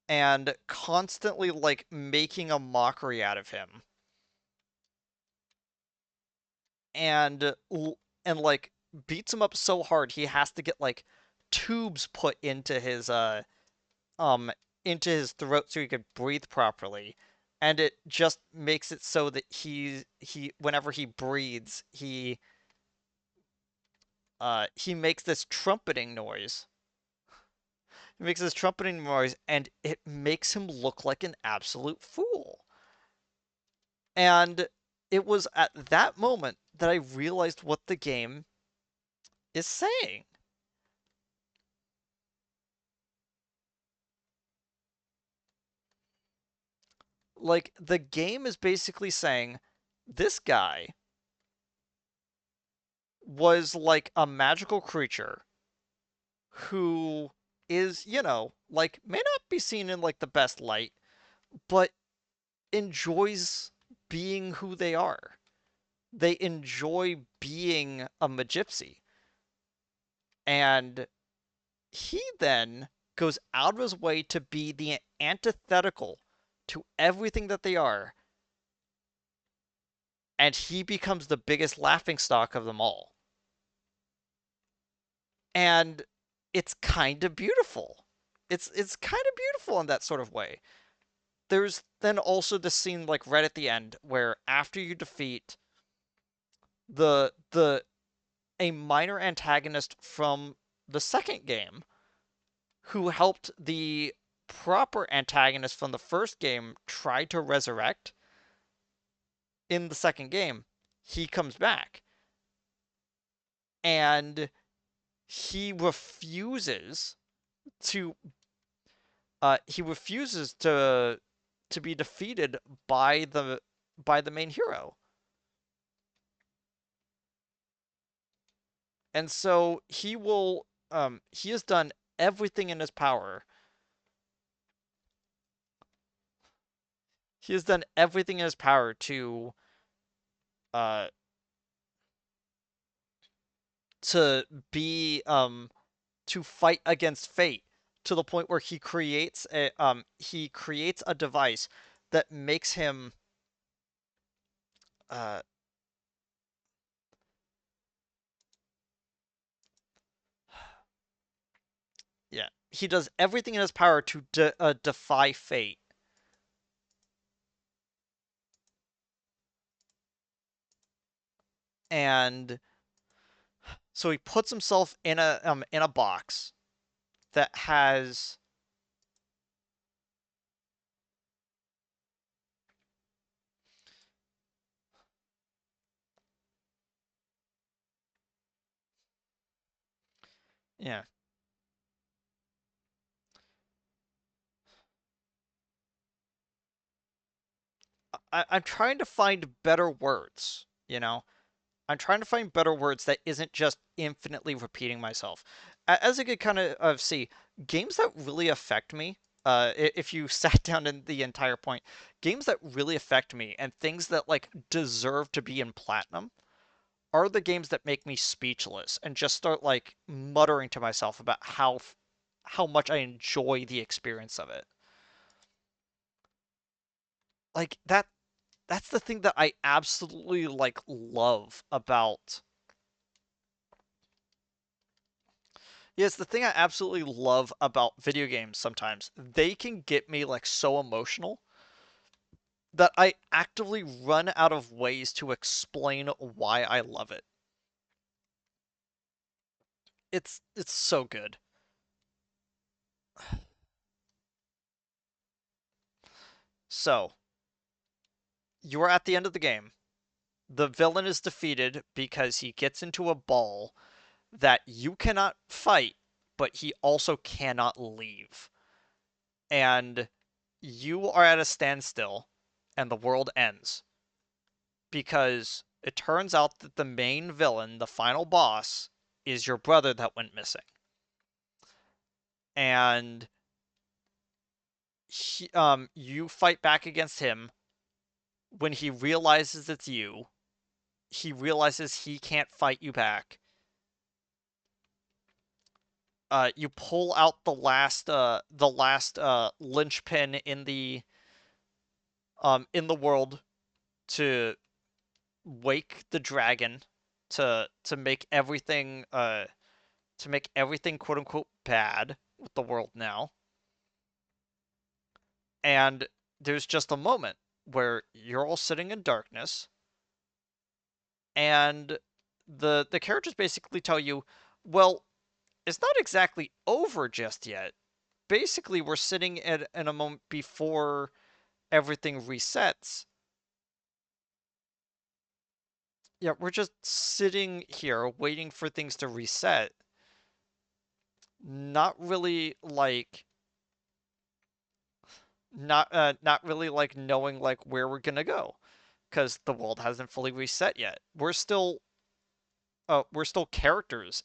and constantly like making a mockery out of him, and and like beats him up so hard he has to get like tubes put um into his throat so he could breathe properly. And it just makes it so that he whenever he breathes, he makes this trumpeting noise. He makes this trumpeting noise, and it makes him look like an absolute fool. And it was at that moment that I realized what the game is saying. Like, the game is basically saying this guy was like a magical creature who is, like, may not be seen in like the best light, but enjoys being who they are. They enjoy being a Magypsy. And he then goes out of his way to be the antithetical to everything that they are, and he becomes the biggest laughingstock of them all. And it's kind of beautiful. It's kind of beautiful in that sort of way. There's then also the scene like right at the end where after you defeat the a minor antagonist from the second game who helped the proper antagonist from the first game try to resurrect in the second game, he comes back and he refuses to he refuses to be defeated by the main hero. And so he has done everything in his power. He has done everything in his power uh to be to fight against fate, to the point where he creates a device that makes him uh yeah, he does everything in his power to defy fate. And so he puts himself in a box that has Yeah. I'm trying to find better words, you know? I'm trying to find better words that isn't just infinitely repeating myself. As I could kind of see, games that really affect me, if you sat down in the entire point, games that really affect me and things that like deserve to be in platinum are the games that make me speechless and just start like muttering to myself about how much I enjoy the experience of it. Like that's the thing that I absolutely like love about. Yes, the thing I absolutely love about video games sometimes, they can get me like so emotional that I actively run out of ways to explain why I love it. It's so good. So, you're at the end of the game. The villain is defeated because he gets into a ball that you cannot fight, but he also cannot leave. And you are at a standstill and the world ends because it turns out that the main villain, the final boss, is your brother that went missing. And you fight back against him. When he realizes it's you, he realizes he can't fight you back. You pull out the last linchpin in the world to wake the dragon to make everything quote unquote bad with the world now. And there's just a moment where you're all sitting in darkness and the characters basically tell you, well, it's not exactly over just yet. Basically, we're sitting at in a moment before everything resets. Yeah, we're just sitting here waiting for things to reset. Not really like not really like knowing like where we're gonna go because the world hasn't fully reset yet. We're still characters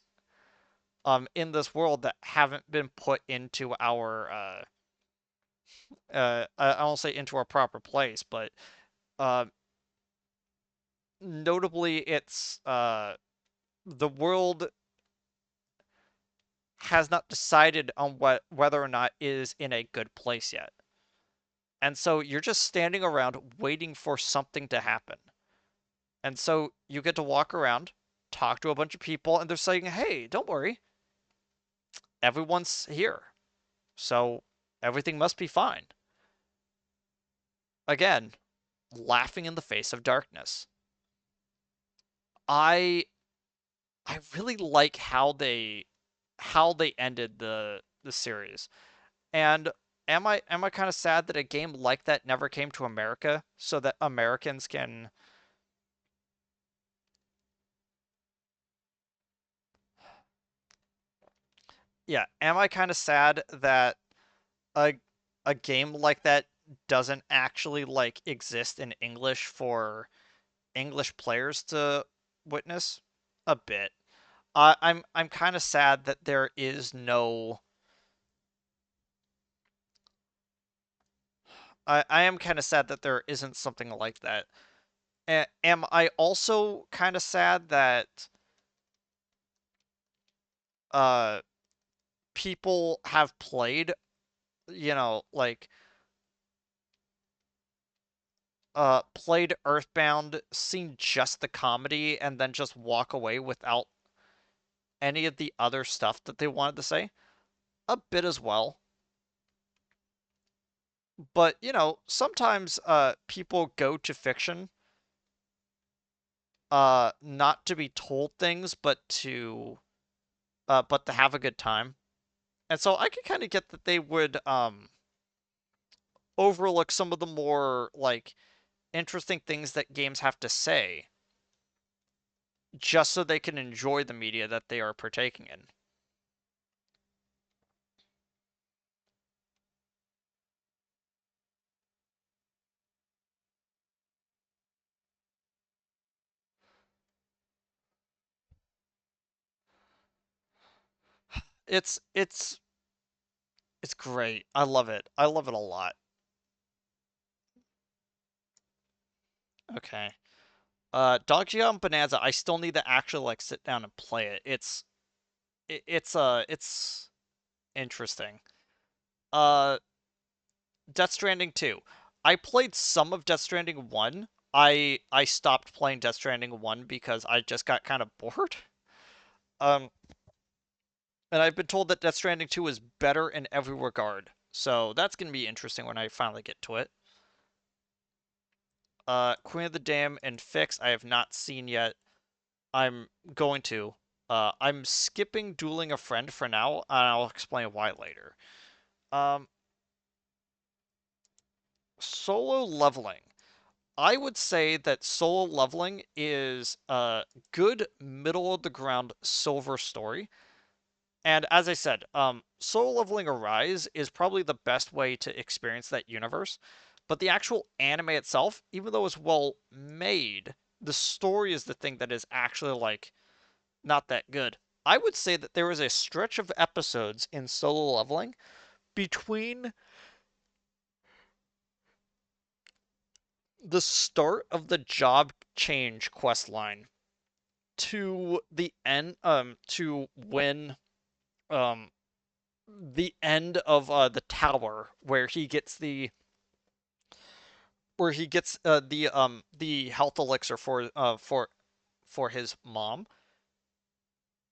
in this world that haven't been put into our I won't say into our proper place, but uh notably it's the world has not decided on whether or not it is in a good place yet. And so you're just standing around waiting for something to happen. And so you get to walk around, talk to a bunch of people, and they're saying, hey, don't worry, everyone's here. So everything must be fine. Again, laughing in the face of darkness. I I really like how they ended the series. And am I kind of sad that a game like that never came to America so that Americans can. Yeah, am I kind of sad that a a game like that doesn't actually like exist in English for English players to witness? A bit. I'm kind of sad that there is no. I am kind of sad that there isn't something like that. Am I also kind of sad that uh people have played, like played Earthbound, seen just the comedy, and then just walk away without any of the other stuff that they wanted to say? A bit as well. But, sometimes people go to fiction not to be told things, but to have a good time. And so I could kind of get that they would overlook some of the more like interesting things that games have to say just so they can enjoy the media that they are partaking in. It's it's great. I love it. I love it a lot. Okay. Dog Eat Bonanza, I still need to actually like sit down and play it. It's interesting. Uh Death Stranding 2. I played some of Death Stranding 1. I stopped playing Death Stranding 1 because I just got kind of bored. Um and I've been told that Death Stranding 2 is better in every regard. So that's going to be interesting when I finally get to it. Queen of the Dam and Fix I have not seen yet. I'm going to. I'm skipping Dueling a Friend for now, and I'll explain why later. Um, Solo leveling. I would say that solo leveling is a good middle of the ground silver story. And as I said, solo leveling Arise is probably the best way to experience that universe. But the actual anime itself, even though it's well made, the story is the thing that is actually like not that good. I would say that there is a stretch of episodes in solo leveling between the start of the job change quest line to the end to when um the end of the tower where he gets the health elixir for his mom.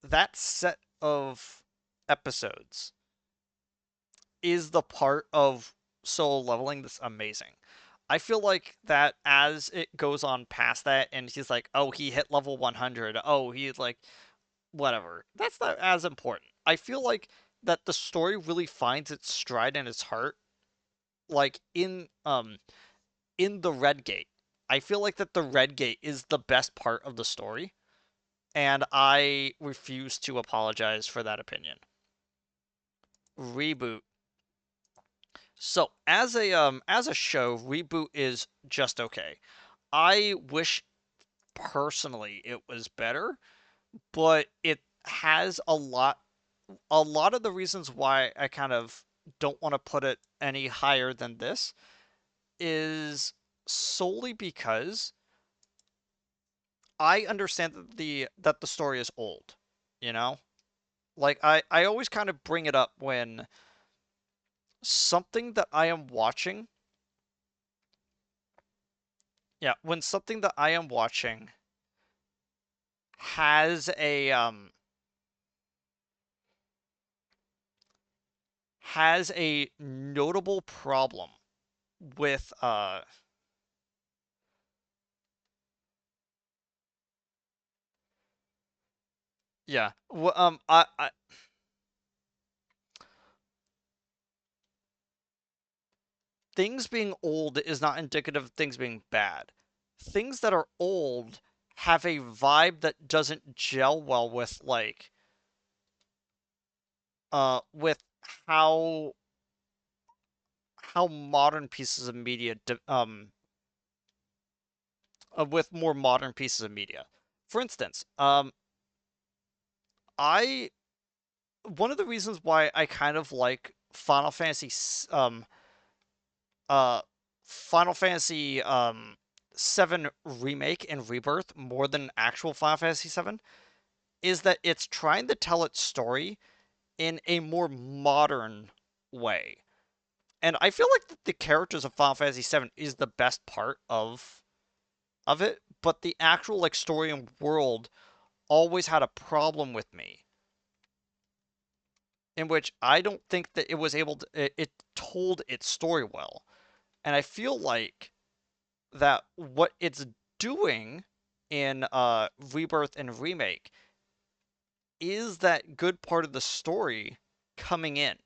That set of episodes is the part of solo leveling that's amazing. I feel like that as it goes on past that, and he's like, oh, he hit level 100. Oh, he's like, whatever. That's not as important. I feel like that the story really finds its stride and its heart, like in the Red Gate. I feel like that the Red Gate is the best part of the story, and I refuse to apologize for that opinion. Reboot. So as a show, Reboot is just okay. I wish personally it was better, but it has a lot of the reasons why I kind of don't want to put it any higher than this is solely because I understand that the story is old, you know? Like I always kind of bring it up when something that I am watching, yeah, when something that I am watching has a notable problem with yeah, things being old is not indicative of things being bad. Things that are old have a vibe that doesn't gel well with how modern pieces of media with more modern pieces of media. For instance, I one of the reasons why I kind of like uh Final Fantasy 7 remake and rebirth more than actual Final Fantasy 7 is that it's trying to tell its story in a more modern way. And I feel like the characters of Final Fantasy 7 is the best part of it, but the actual like story and world always had a problem with me in which I don't think that it was able to it told its story well. And I feel like that what it's doing in Rebirth and Remake is that good part of the story coming in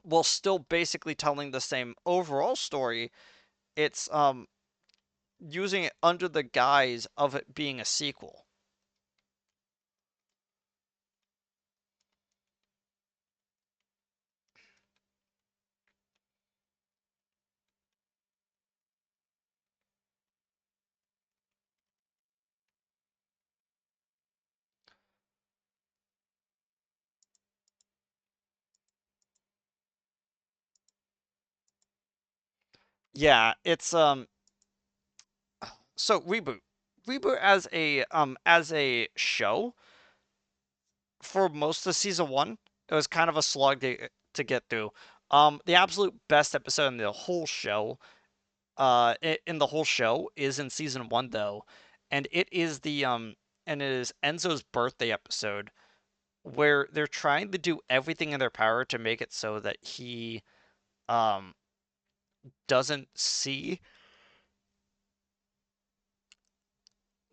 while still basically telling the same overall story. It's using it under the guise of it being a sequel. Yeah, it's so reboot as a show for most of season one, it was kind of a slog to get through. The absolute best episode in the whole show, in the whole show, is in season one though, and it is Enzo's birthday episode where they're trying to do everything in their power to make it so that he um doesn't see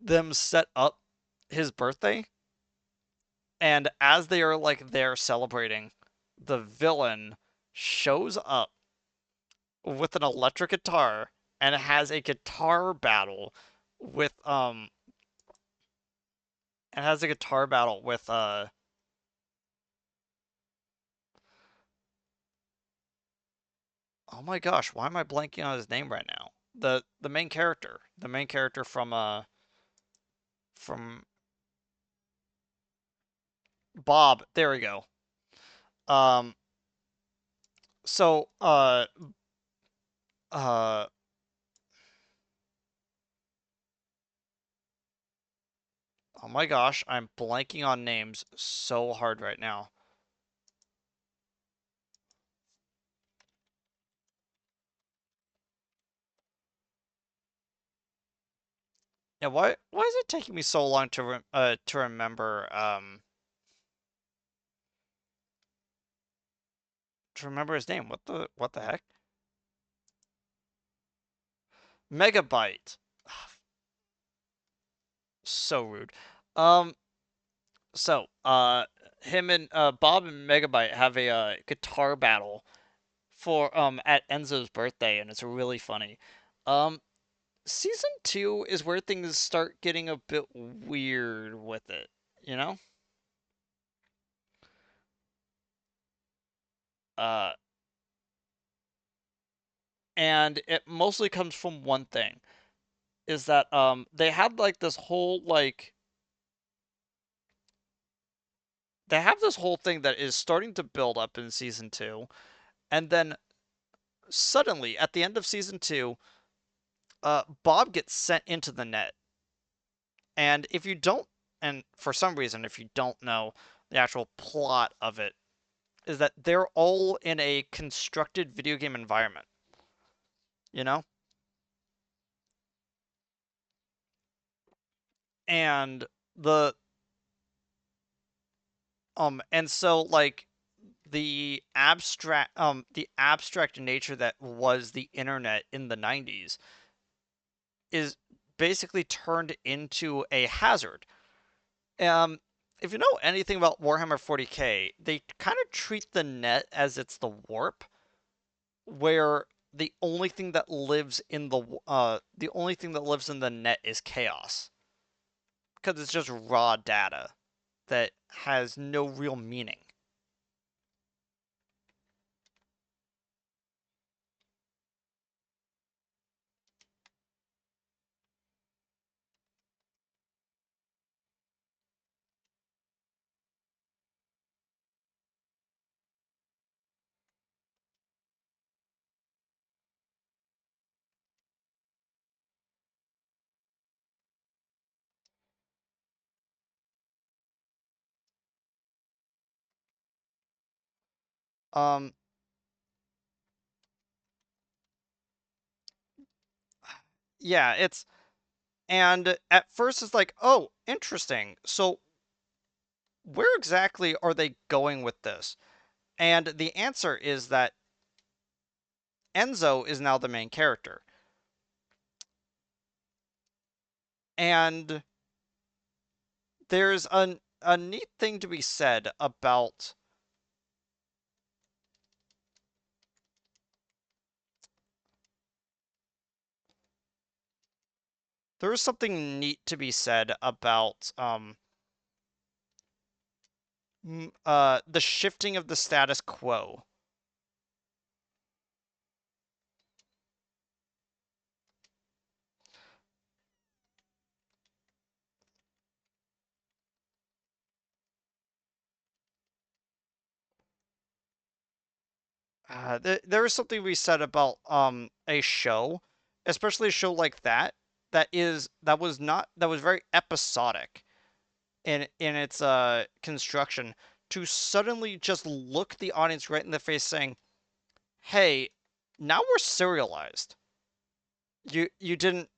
them set up his birthday, and as they are like there celebrating, the villain shows up with an electric guitar and has a guitar battle with oh my gosh, why am I blanking on his name right now? The main character. The main character from Bob. There we go. Um so uh oh my gosh, I'm blanking on names so hard right now. Yeah, why is it taking me so long to remember his name? What the heck? Megabyte. So rude. Um so him and Bob and Megabyte have a guitar battle for at Enzo's birthday, and it's really funny. Um Season 2 is where things start getting a bit weird with it, you know? Uh and it mostly comes from one thing, is that they had like this whole like they have this whole thing that is starting to build up in season 2, and then suddenly at the end of season 2, Bob gets sent into the net. And if you don't, and for some reason, if you don't know the actual plot of it, is that they're all in a constructed video game environment, you know? And the and so like the abstract nature that was the internet in the 90s is basically turned into a hazard. Um, if you know anything about Warhammer 40K, they kind of treat the net as it's the warp, where the only thing that lives in the net is chaos, because it's just raw data that has no real meaning. Um, yeah, it's and at first it's like, oh, interesting. So where exactly are they going with this? And the answer is that Enzo is now the main character. And there's a neat thing to be said about there is something neat to be said about the shifting of the status quo. There is something we said about a show, especially a show like that, that was very episodic in its construction, to suddenly just look the audience right in the face saying, "Hey, now we're serialized. You don't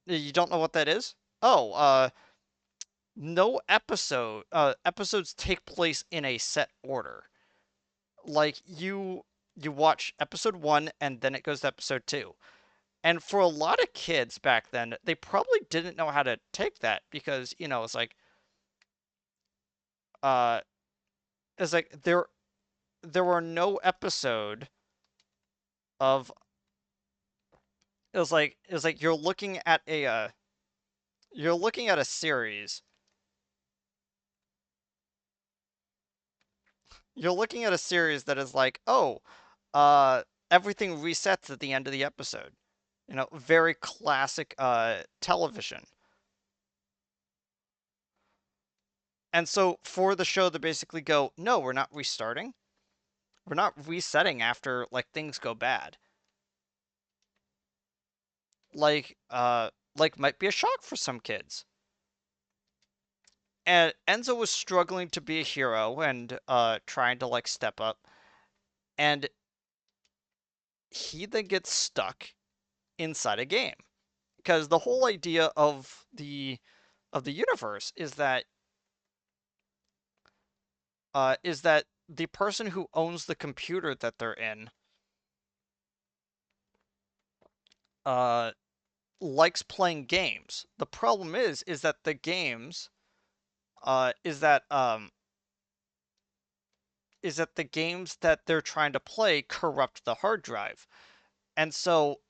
know what that is? Oh, no episodes take place in a set order. Like you watch episode 1 and then it goes to episode 2. And for a lot of kids back then, they probably didn't know how to take that because, it's uh like there were no episode of it was like you're looking at a series. You're looking at a series that is like, "Oh, uh everything resets at the end of the episode." Very classic television. And so for the show to basically go, "No, we're not restarting. We're not resetting after like things go bad." Like might be a shock for some kids. And Enzo was struggling to be a hero and trying to like step up, and he then gets stuck inside a game because the whole idea of the universe is that the person who owns the computer that they're in uh likes playing games. The problem is that the games uh is that um is that the games that they're trying to play corrupt the hard drive. And so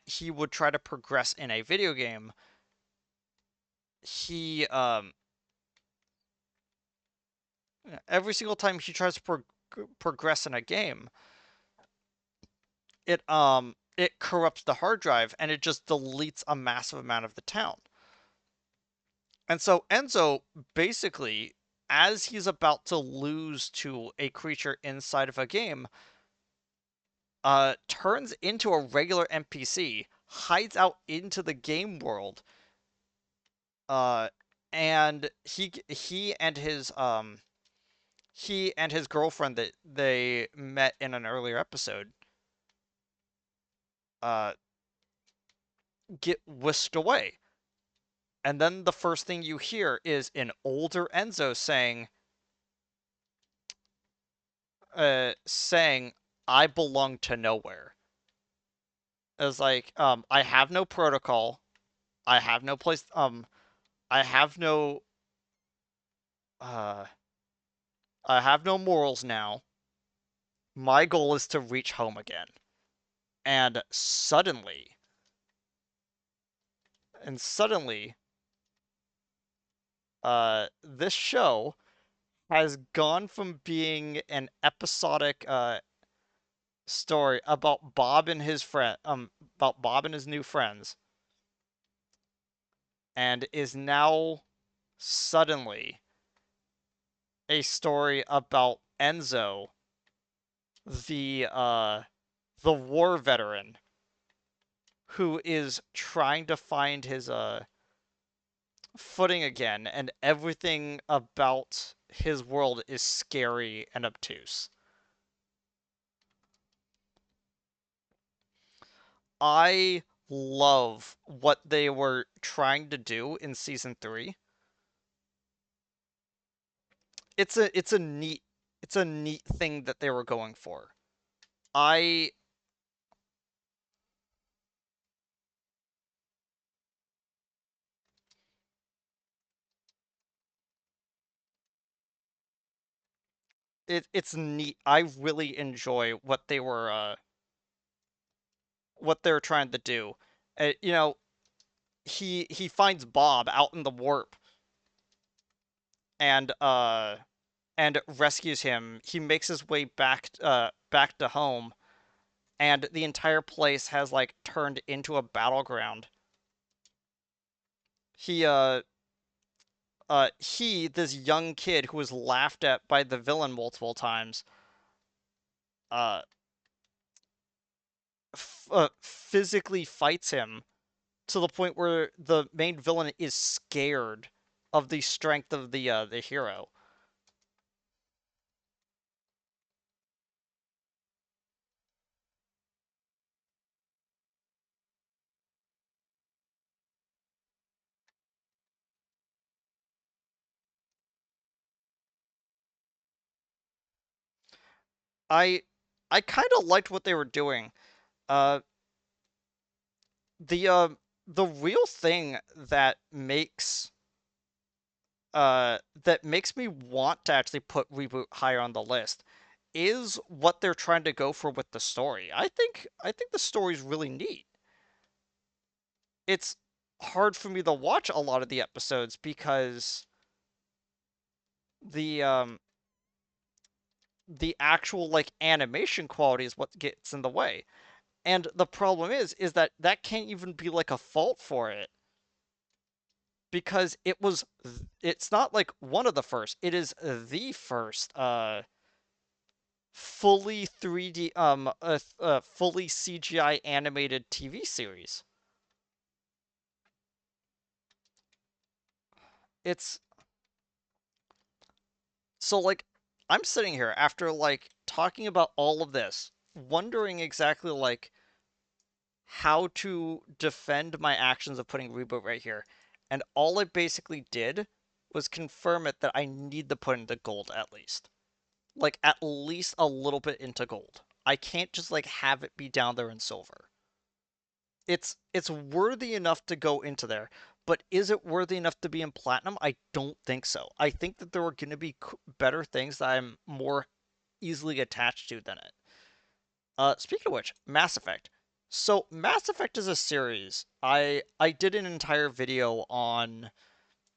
he would try to progress in a video game, he every single time he tries to progress in a game, it corrupts the hard drive and it just deletes a massive amount of the town. And so Enzo basically, as he's about to lose to a creature inside of a game, turns into a regular NPC, hides out into the game world, uh, and he and his girlfriend that they met in an earlier episode, uh, get whisked away. And then the first thing you hear is an older Enzo saying, "I belong to nowhere." It's like, I have no protocol. I have no place. I have no. Uh, I have no morals now. My goal is to reach home again. And suddenly, this show has gone from being an episodic story about Bob and his new friends, and is now suddenly a story about Enzo, the uh the war veteran who is trying to find his footing again, and everything about his world is scary and obtuse. I love what they were trying to do in season 3. It's a neat thing that they were going for. I it's neat. I really enjoy what they were trying to do. You know, he finds Bob out in the warp and rescues him. He makes his way back to home, and the entire place has like turned into a battleground. He this young kid who was laughed at by the villain multiple times uh, physically fights him to the point where the main villain is scared of the strength of the hero. I I kind of liked what they were doing. Uh, the uh, the real thing that makes me want to actually put Reboot higher on the list is what they're trying to go for with the story. I think the story's really neat. It's hard for me to watch a lot of the episodes because the um the actual like animation quality is what gets in the way. And the problem is that that can't even be like a fault for it because it's not like one of the first. It is the first fully 3D fully CGI animated TV series. It's so like I'm sitting here after like talking about all of this, wondering exactly like how to defend my actions of putting Reboot right here. And all it basically did was confirm it that I need to put into gold at least. Like at least a little bit into gold. I can't just like have it be down there in silver. It's worthy enough to go into there, but is it worthy enough to be in platinum? I don't think so. I think that there are going to be better things that I'm more easily attached to than it. Speaking of which, Mass Effect. So Mass Effect is a series. I did an entire video on.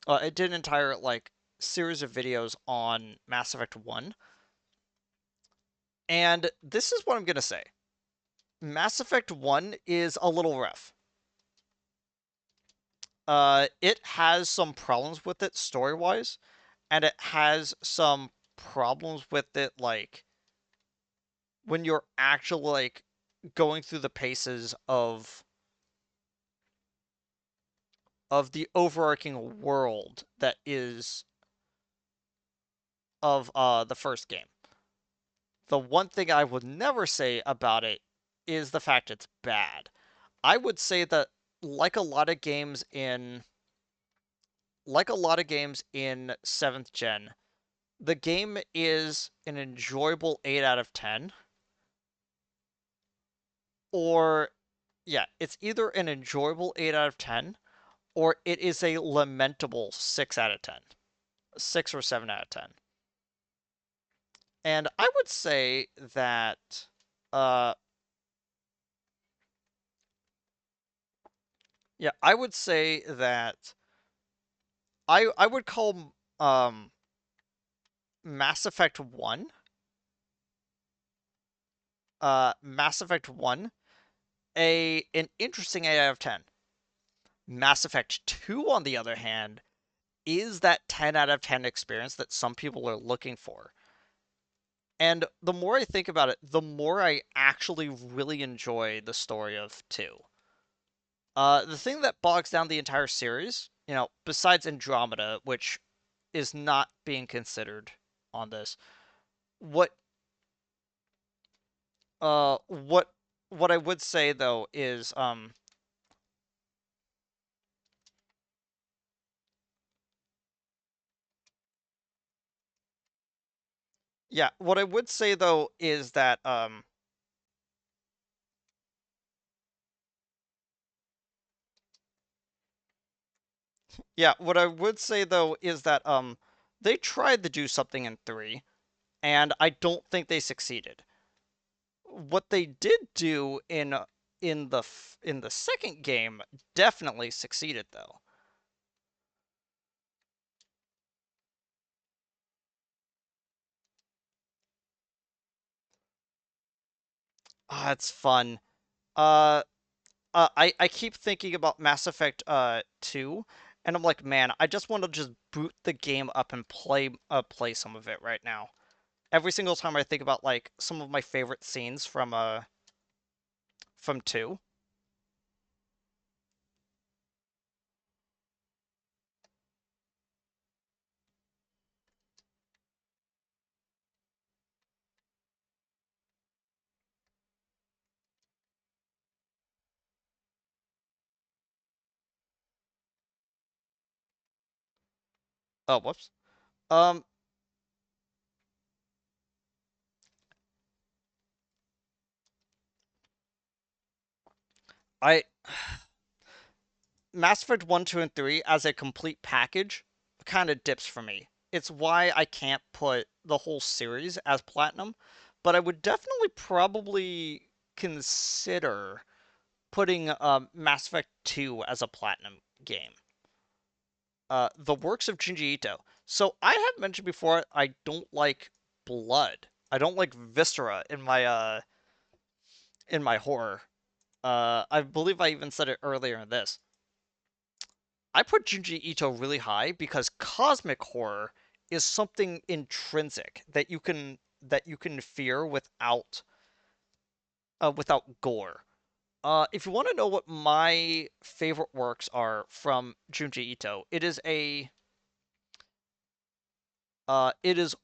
I did an entire like series of videos on Mass Effect 1, and this is what I'm gonna say. Mass Effect 1 is a little rough. It has some problems with it story-wise, and it has some problems with it like when you're actually like going through the paces of the overarching world that is of the first game. The one thing I would never say about it is the fact it's bad. I would say that like a lot of games in like a lot of games in 7th gen, the game is an enjoyable 8 out of 10 or yeah, it's either an enjoyable 8 out of 10 or it is a lamentable 6 out of 10. 6 or 7 out of 10. And I would say that uh yeah, I would say that I would call Mass Effect 1 Mass Effect 1 an interesting 8 out of 10. Mass Effect 2 on the other hand is that 10 out of 10 experience that some people are looking for. And the more I think about it, the more I actually really enjoy the story of 2. The thing that bogs down the entire series, besides Andromeda, which is not being considered on this, what uh what what I would say though is yeah, what I would say though is that yeah, what I would say though is that they tried to do something in 3 and I don't think they succeeded. What they did do in the second game definitely succeeded though. Ah, it's fun. Uh, I keep thinking about Mass Effect 2 and I'm like, man, I just want to just boot the game up and play some of it right now. every single time I think about like some of my favorite scenes from two. Oh, whoops. Um, I Mass Effect 1, 2, and 3 as a complete package kind of dips for me. It's why I can't put the whole series as platinum, but I would definitely probably consider putting Mass Effect 2 as a platinum game. The works of Junji Ito. So I have mentioned before I don't like blood. I don't like viscera in my horror. I believe I even said it earlier in this. I put Junji Ito really high because cosmic horror is something intrinsic that you can fear without gore. If you want to know what my favorite works are from Junji Ito, it is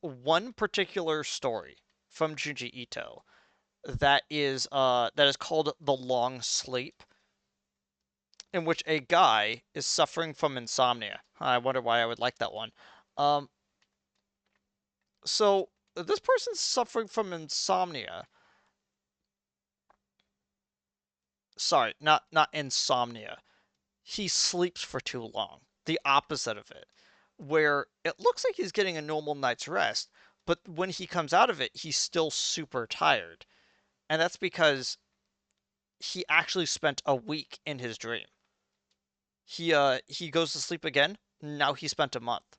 one particular story from Junji Ito that is called The Long Sleep, in which a guy is suffering from insomnia. I wonder why I would like that one. Um, so this person's suffering from insomnia. Sorry, not insomnia. He sleeps for too long. The opposite of it, where it looks like he's getting a normal night's rest, but when he comes out of it, he's still super tired. And that's because he actually spent a week in his dream. He goes to sleep again. Now he spent a month.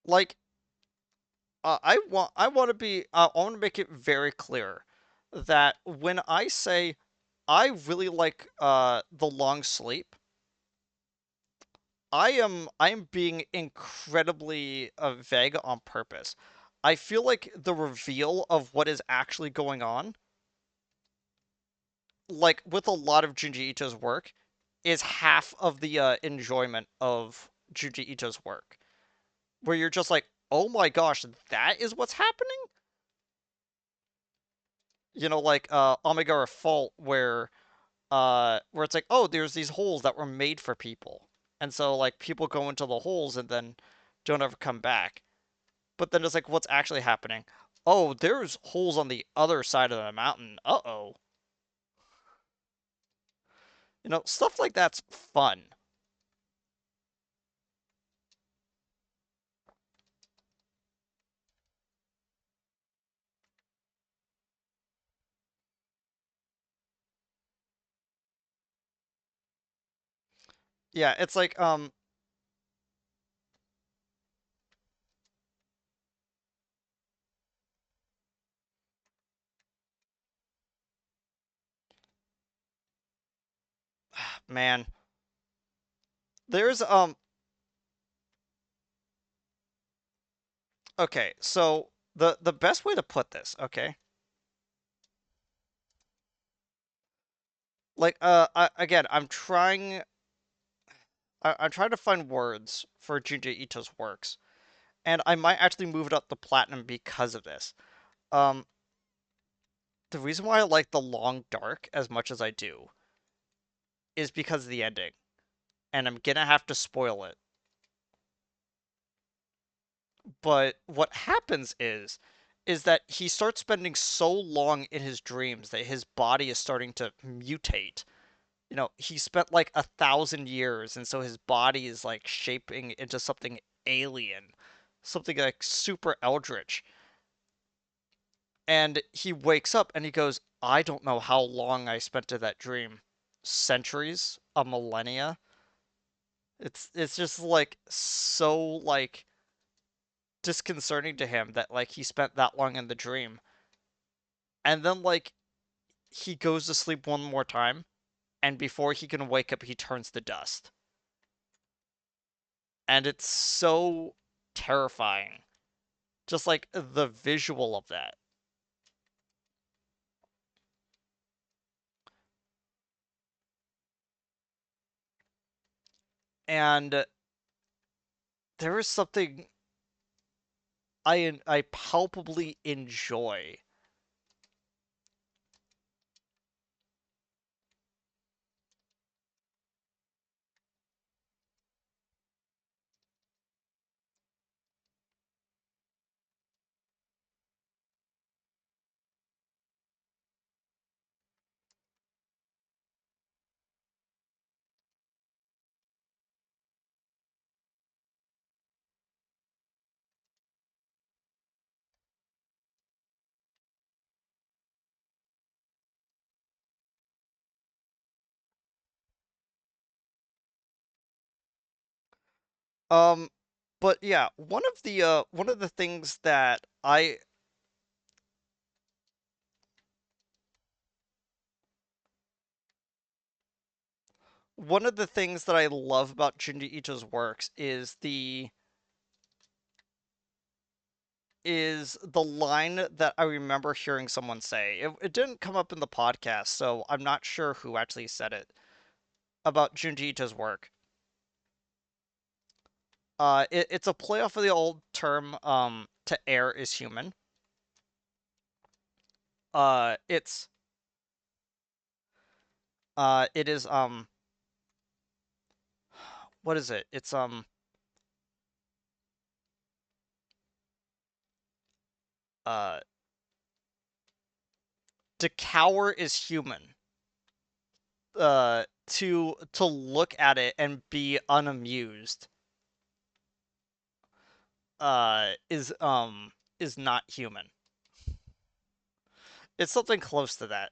Like I want to make it very clear that when I say I really like the long sleep, I am being incredibly vague on purpose. I feel like the reveal of what is actually going on, like with a lot of Junji Ito's work, is half of the enjoyment of Junji Ito's work. Where you're just like, oh my gosh, that is what's happening? You know, like Omega Fault where it's like, oh, there's these holes that were made for people. And so like people go into the holes and then don't ever come back. But then it's like, what's actually happening? Oh, there's holes on the other side of the mountain. Uh-oh. You know, stuff like that's fun. Yeah, it's like man, there's okay, so the best way to put this, okay? Like again, I'm trying to find words for Junji Ito's works, and I might actually move it up to platinum because of this. Um, the reason why I like The Long Dark as much as I do is because of the ending, and I'm gonna have to spoil it. But what happens is that he starts spending so long in his dreams that his body is starting to mutate. You know, he spent like 1,000 years, and so his body is like shaping into something alien, something like super eldritch. And he wakes up and he goes, I don't know how long I spent in that dream. Centuries? A millennia? It's just like so like disconcerting to him that like he spent that long in the dream. And then like he goes to sleep one more time and before he can wake up he turns to dust. And it's so terrifying. Just like the visual of that. And there is something I palpably enjoy. Um, but yeah, one of the things that I one of the things that I love about Junji Ito's works is the line that I remember hearing someone say. It didn't come up in the podcast, so I'm not sure who actually said it about Junji Ito's work. It's a play off of the old term to err is human. It's it is what is it? It's uh to cower is human. To look at it and be unamused uh is um is not human. It's something close to that.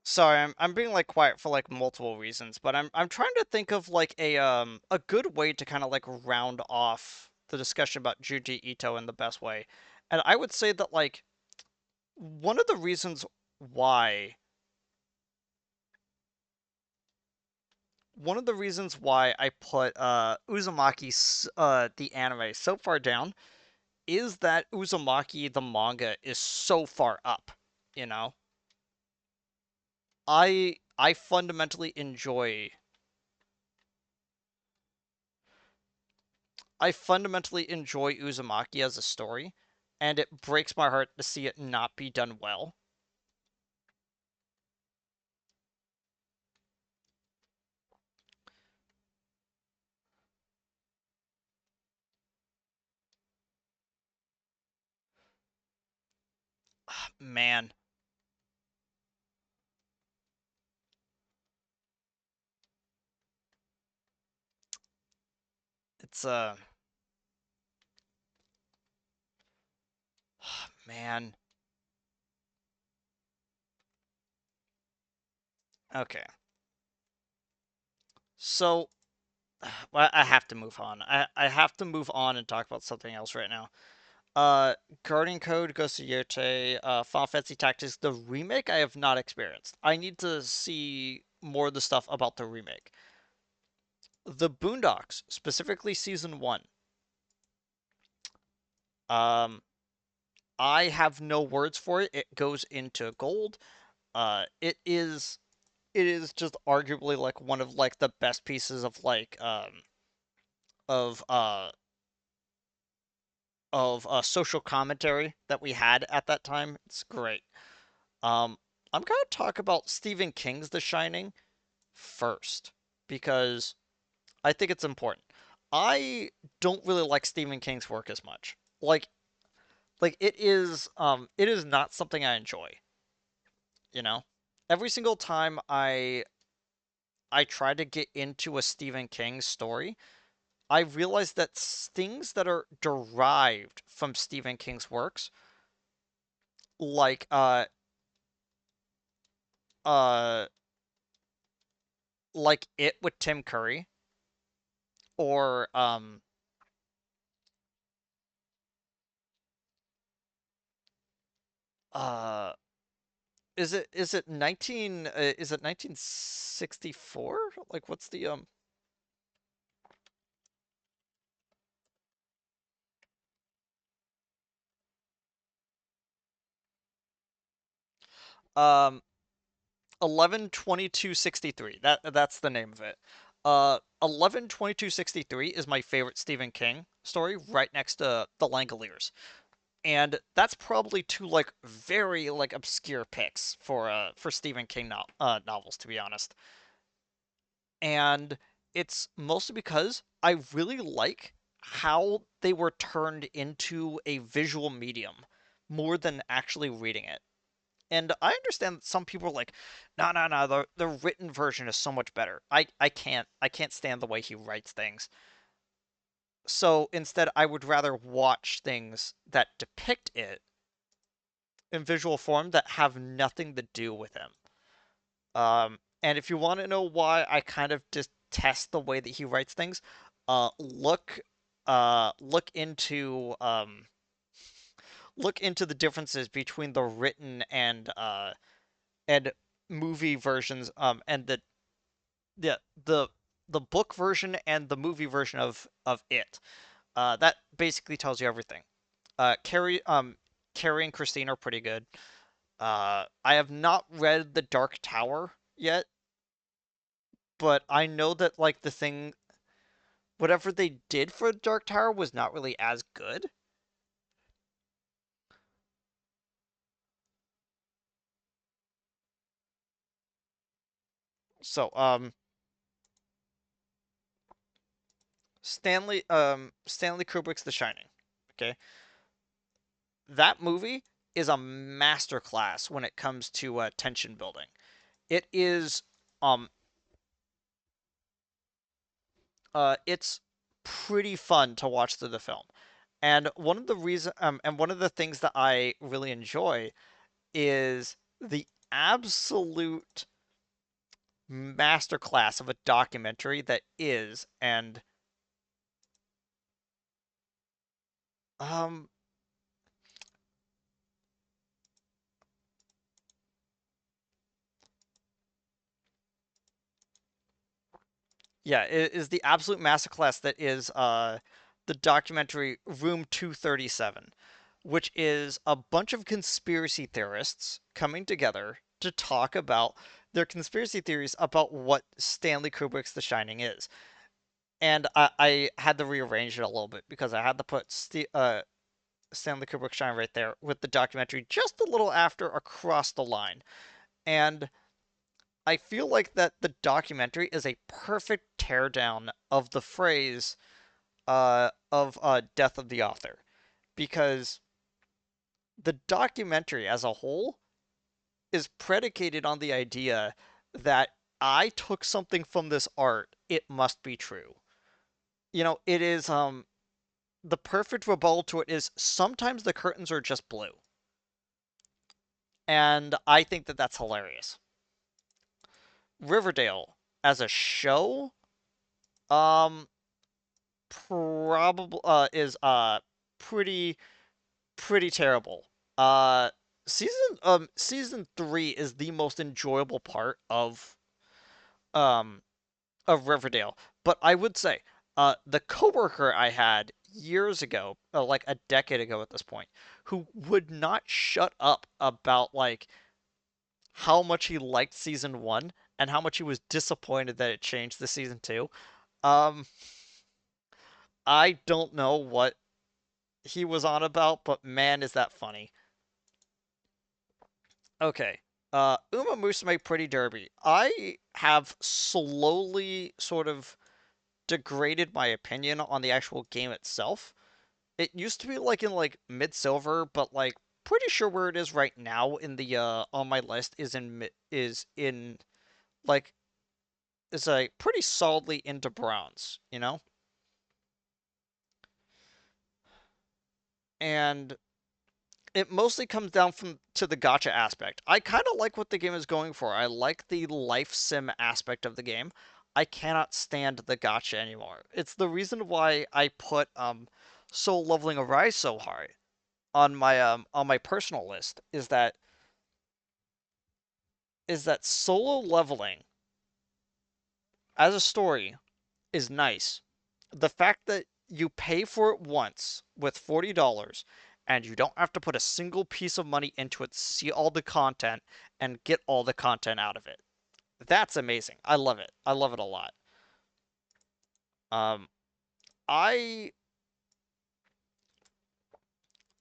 Sorry, I'm being like quiet for like multiple reasons, but I'm trying to think of like a good way to kind of like round off the discussion about Junji Ito in the best way. And I would say that like one of the reasons why one of the reasons why I put Uzumaki the anime so far down is that Uzumaki the manga is so far up, you know? I fundamentally enjoy Uzumaki as a story, and it breaks my heart to see it not be done well. Man, it's man, Okay. So well, I have to move on. I have to move on and talk about something else right now. Uh, Guardian Code, Ghost of Yotei, Final Fantasy Tactics, the remake I have not experienced. I need to see more of the stuff about the remake. The Boondocks, specifically season one. Um, I have no words for it. It goes into gold. It is just arguably like one of like the best pieces of like of uh social commentary that we had at that time. It's great. Um, I'm gonna talk about Stephen King's The Shining first because I think it's important. I don't really like Stephen King's work as much. Like it is not something I enjoy, you know? Every single time I try to get into a Stephen King story, I realize that things that are derived from Stephen King's works, like uh like It with Tim Curry, or uh is it 1964? Like what's the um 11/22/63. That's the name of it. 11/22/63 is my favorite Stephen King story, right next to The Langoliers. And that's probably two like very like obscure picks for Stephen King novels, to be honest. And it's mostly because I really like how they were turned into a visual medium more than actually reading it. And I understand that some people are like, no, no, no, the written version is so much better. I can't stand the way he writes things. So instead, I would rather watch things that depict it in visual form that have nothing to do with him. And if you want to know why I kind of detest the way that he writes things, uh, look, look into the differences between the written and movie versions, and the the the book version and the movie version of it. That basically tells you everything. Carrie and Christine are pretty good. I have not read The Dark Tower yet, but I know that like whatever they did for Dark Tower was not really as good. So, Stanley Kubrick's The Shining. Okay, that movie is a masterclass when it comes to tension building. It is, um, it's pretty fun to watch through the film. And one of the things that I really enjoy is the absolute masterclass of a documentary that is, and um, yeah, it is the absolute masterclass that is the documentary Room 237, which is a bunch of conspiracy theorists coming together to talk about their conspiracy theories about what Stanley Kubrick's The Shining is. And I had to rearrange it a little bit because I had to put Stanley Kubrick Shine right there with the documentary just a little after across the line. And I feel like that the documentary is a perfect teardown of the phrase of death of the author, because the documentary as a whole is predicated on the idea that I took something from this art, it must be true. It is the perfect rebuttal to it is sometimes the curtains are just blue. And I think that that's hilarious. Riverdale as a show, um, probably is pretty pretty terrible. Uh, season 3 is the most enjoyable part um of Riverdale. But I would say, the coworker I had years ago, like a decade ago at this point, who would not shut up about like how much he liked season 1 and how much he was disappointed that it changed to season 2. Um, I don't know what he was on about, but man, is that funny. Okay. Uma Musume Pretty Derby. I have slowly sort of degraded my opinion on the actual game itself. It used to be like in like mid silver, but like pretty sure where it is right now in the on my list is in like is like pretty solidly into bronze, you know? And it mostly comes down from to the gotcha aspect. I kind of like what the game is going for. I like the life sim aspect of the game. I cannot stand the gotcha anymore. It's the reason why I put Soul Leveling Arise so high on my personal list is that solo leveling as a story is nice. The fact that you pay for it once with $40 and you don't have to put a single piece of money into it to see all the content and get all the content out of it. That's amazing. I love it. I love it a lot. Um, I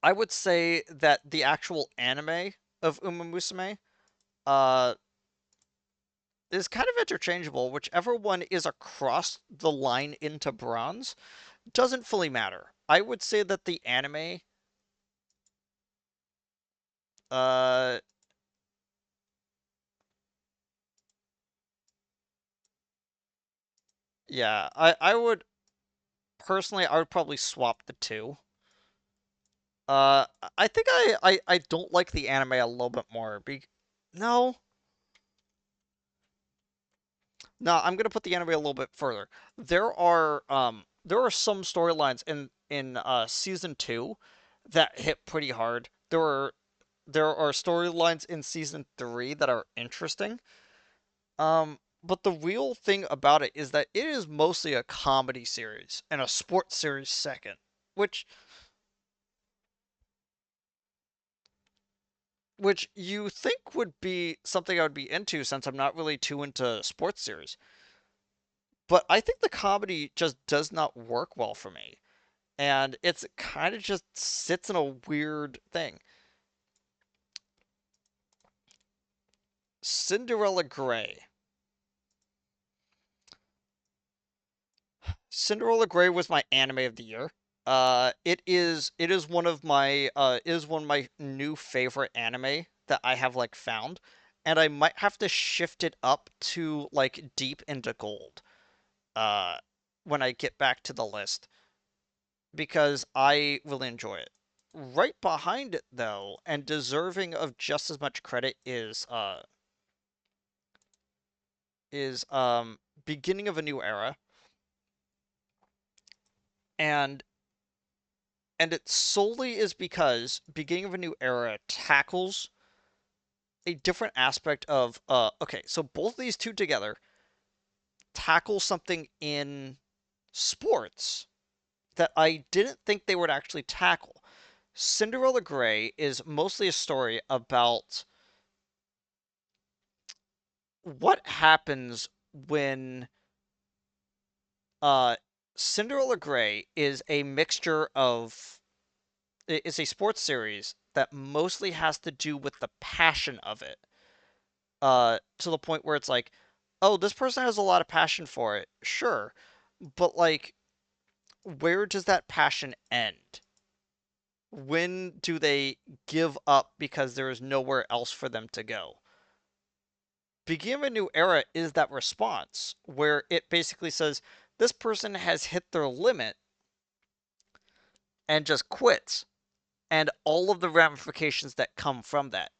I would say that the actual anime of Uma Musume uh is kind of interchangeable. Whichever one is across the line into bronze doesn't fully matter. I would say that the anime, uh, yeah, I would personally, I would probably swap the two. I think I don't like the anime a little bit more. No, no, I'm gonna put the anime a little bit further. There are some storylines in season 2 that hit pretty hard. There are storylines in season 3 that are interesting. But the real thing about it is that it is mostly a comedy series and a sports series second, which which you think would be something I would be into since I'm not really too into sports series. But I think the comedy just does not work well for me. And it's kind of just sits in a weird thing. Cinderella Grey. Cinderella Grey was my anime of the year. It is one of my is one of my new favorite anime that I have like found, and I might have to shift it up to like deep into gold uh when I get back to the list because I really enjoy it. Right behind it though, and deserving of just as much credit is beginning of a new era, and it solely is because beginning of a new era tackles a different aspect of okay, so both these two together tackle something in sports that I didn't think they would actually tackle. Cinderella Grey is mostly a story about what happens when uh Cinderella Grey is a mixture of it's a sports series that mostly has to do with the passion of it. To the point where it's like, oh, this person has a lot of passion for it. Sure. But like where does that passion end? When do they give up because there is nowhere else for them to go? Begin a New Era is that response where it basically says this person has hit their limit and just quits, and all of the ramifications that come from that.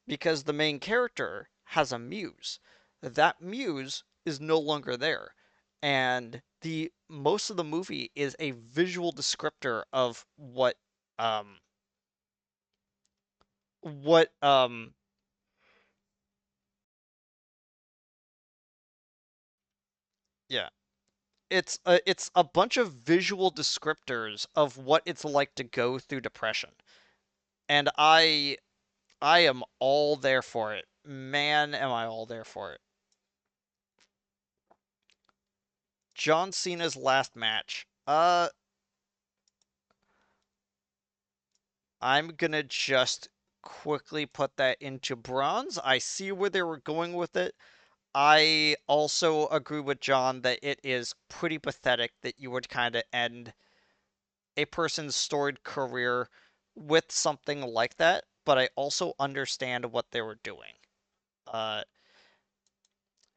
Because the main character has a muse. that muse is no longer there. And the most of the movie is a visual descriptor of um what yeah, it's a bunch of visual descriptors of what it's like to go through depression. And I am all there for it. Man, am I all there for it. John Cena's last match. I'm gonna just quickly put that into bronze. I see where they were going with it. I also agree with John that it is pretty pathetic that you would kind of end a person's storied career with something like that, but I also understand what they were doing. Uh,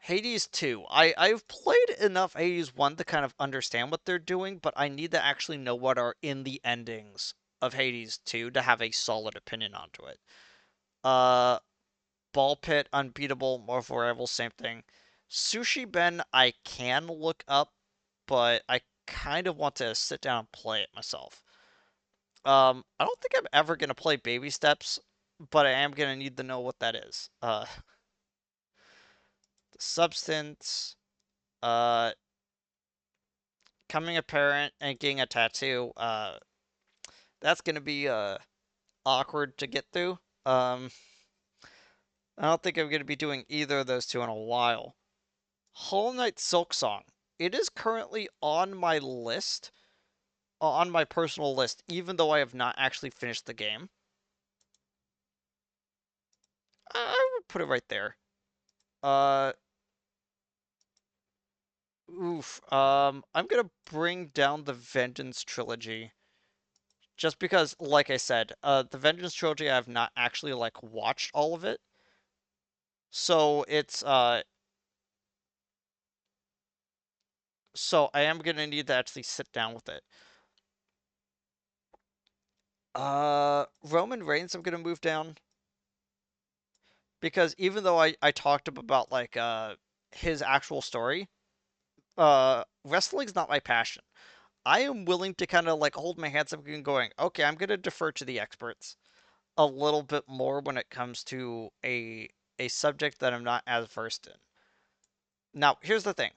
Hades 2. I've played enough Hades 1 to kind of understand what they're doing, but I need to actually know what are in the endings of Hades 2 to have a solid opinion onto it. Uh, Ball Pit, Unbeatable, Marvel Rivals, same thing. Sushi Ben, I can look up, but I kind of want to sit down and play it myself. I don't think I'm ever gonna play Baby Steps, but I am gonna need to know what that is. The Substance, uh, Coming a Parent and Getting a Tattoo. That's gonna be awkward to get through. I don't think I'm gonna be doing either of those two in a while. Hollow Knight Silk Song. It is currently on my list, on my personal list, even though I have not actually finished the game. I would put it right there. Uh, Oof. I'm gonna bring down the Vengeance trilogy just because, like I said, the Vengeance trilogy I have not actually like watched all of it, so so I am gonna need to actually sit down with it. Roman Reigns, I'm gonna move down because even though I talked about like his actual story, wrestling's not my passion. I am willing to kind of like hold my hands up and going, okay, I'm gonna defer to the experts a little bit more when it comes to a subject that I'm not as versed in. Now, here's the thing.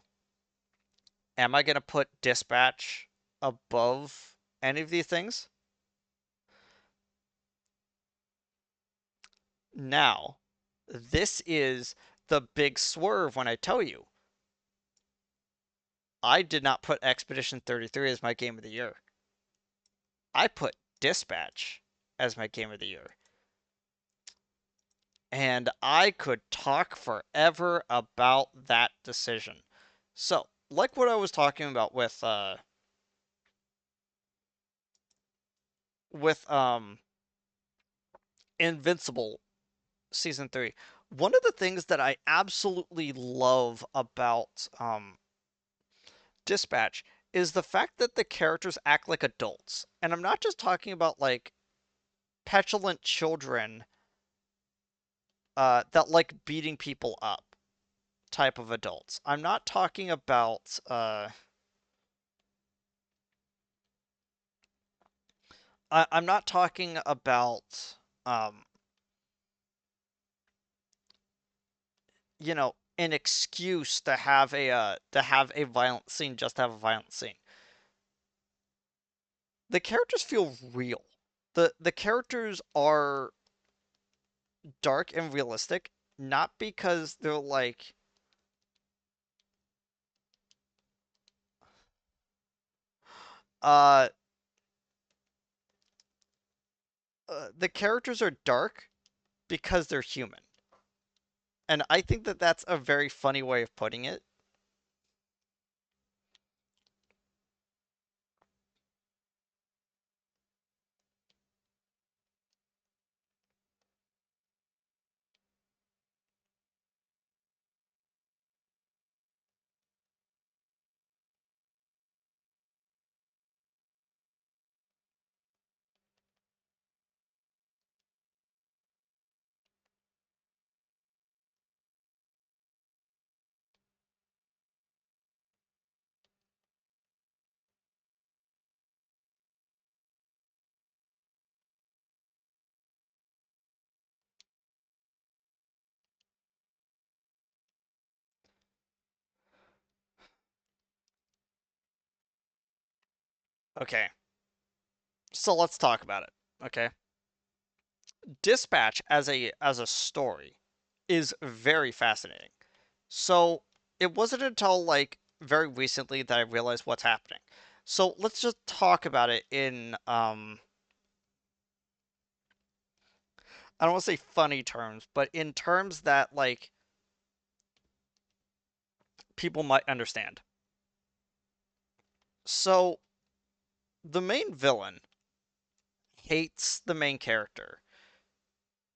Am I going to put dispatch above any of these things? Now, this is the big swerve when I tell you I did not put Expedition 33 as my game of the year. I put Dispatch as my game of the year. And I could talk forever about that decision. So, like what I was talking about with Invincible season 3. One of the things that I absolutely love about Dispatch is the fact that the characters act like adults. And I'm not just talking about like petulant children that like beating people up type of adults. I'm not talking about I'm not talking about um an excuse to have a violent scene just to have a violent scene. The characters feel real. The characters are dark and realistic, not because they're like uh, the characters are dark because they're human. And I think that that's a very funny way of putting it. Okay, so let's talk about it. Okay, Dispatch as a story is very fascinating. So it wasn't until like very recently that I realized what's happening. So let's just talk about it in I don't want to say funny terms, but in terms that like people might understand. So the main villain hates the main character,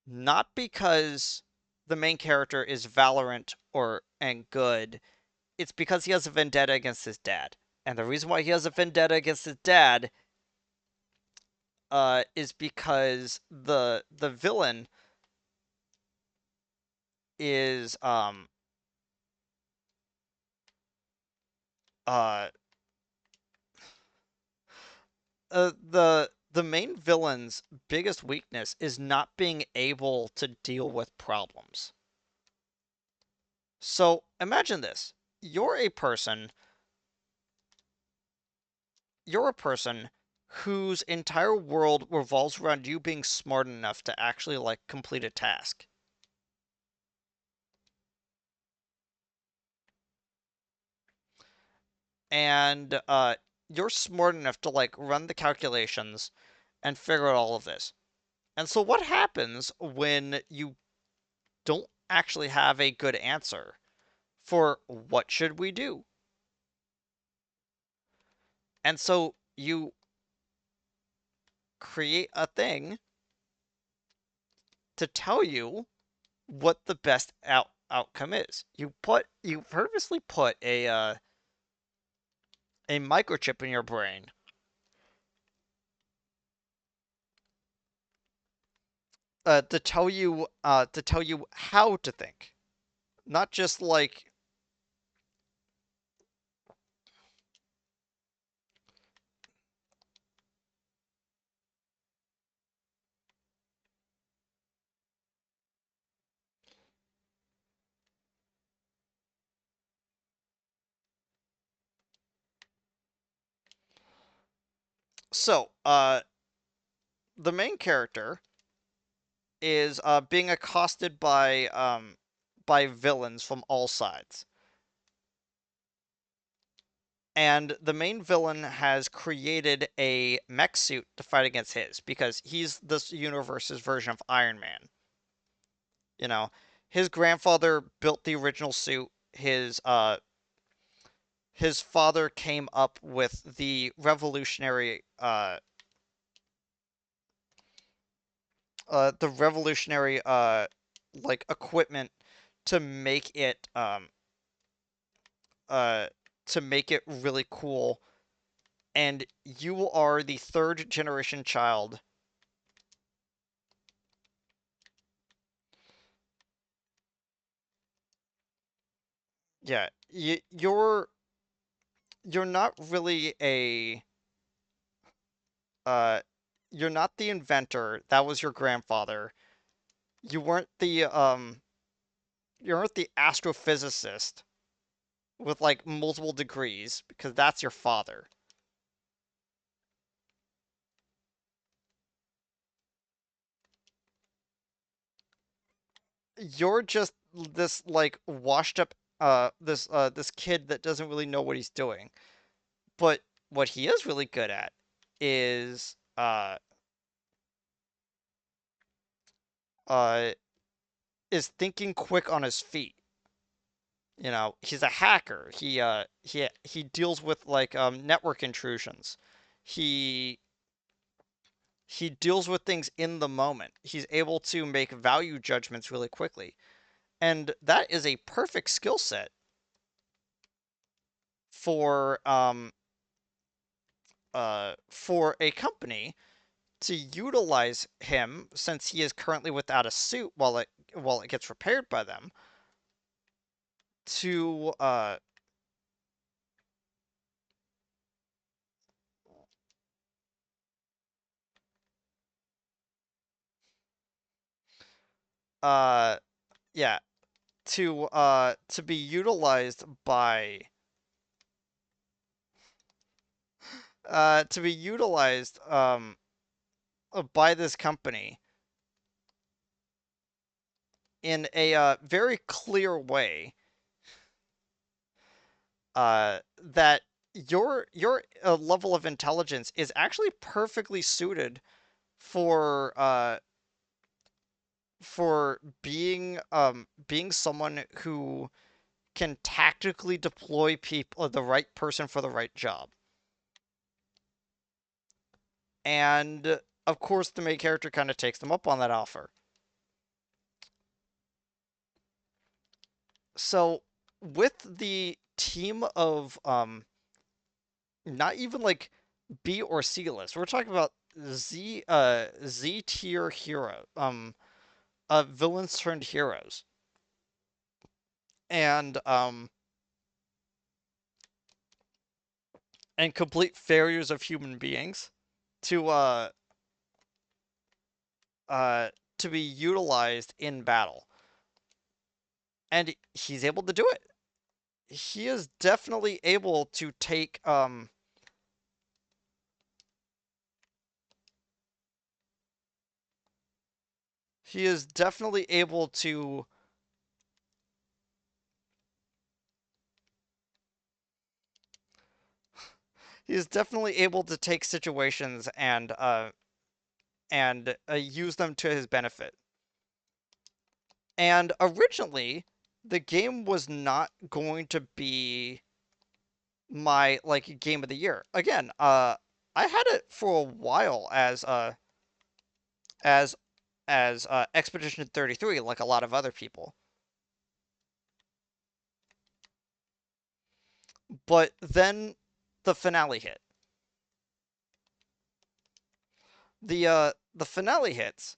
not because the main character is valorant or and good. It's because he has a vendetta against his dad. And the reason why he has a vendetta against his dad is because the villain is uh the main villain's biggest weakness is not being able to deal with problems. So imagine this. You're a person you're a person whose entire world revolves around you being smart enough to actually like complete a task. And you're smart enough to like run the calculations and figure out all of this. And so what happens when you don't actually have a good answer for what should we do? And so you create a thing to tell you what the best outcome is. You purposely put a microchip in your brain to tell you how to think, not just like so. The main character is being accosted by villains from all sides. And the main villain has created a mech suit to fight against his because he's this universe's version of Iron Man. You know, his grandfather built the original suit. His father came up with the revolutionary like equipment to make it uh to make it really cool, and you are the third generation child. Yeah, you're not really a uh you're not the inventor. That was your grandfather. You weren't the you weren't the astrophysicist with like multiple degrees because that's your father. You're just this like washed up this kid that doesn't really know what he's doing. But what he is really good at is uh is thinking quick on his feet. You know, he's a hacker. He deals with like network intrusions. He he deals with things in the moment. He's able to make value judgments really quickly. And that is a perfect skill set for for a company to utilize him since he is currently without a suit while it gets repaired by them to uh yeah to be utilized by to be utilized by this company in a very clear way that your level of intelligence is actually perfectly suited for being someone who can tactically deploy people the right person for the right job. And of course the main character kind of takes them up on that offer. So with the team of not even like B or C list, we're talking about Z tier hero villains turned heroes. And and complete failures of human beings to uh uh to be utilized in battle. And he's able to do it. He is definitely able to take he is definitely able to he is definitely able to take situations and use them to his benefit. And originally, the game was not going to be my like game of the year. Again, I had it for a while as Expedition 33, like a lot of other people. But then the finale hit. The finale hits,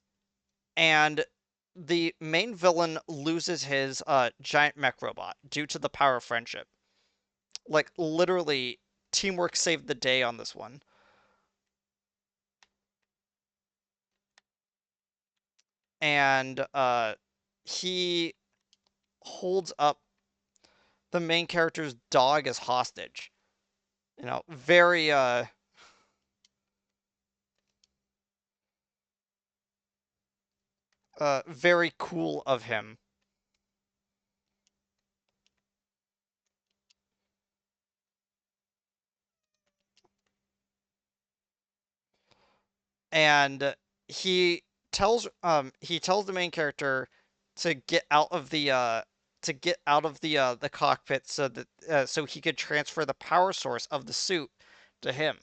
and the main villain loses his giant mech robot due to the power of friendship. Like literally, teamwork saved the day on this one. And he holds up the main character's dog as hostage. You know, very cool of him. And he tells the main character to get out of the cockpit so that so he could transfer the power source of the suit to him.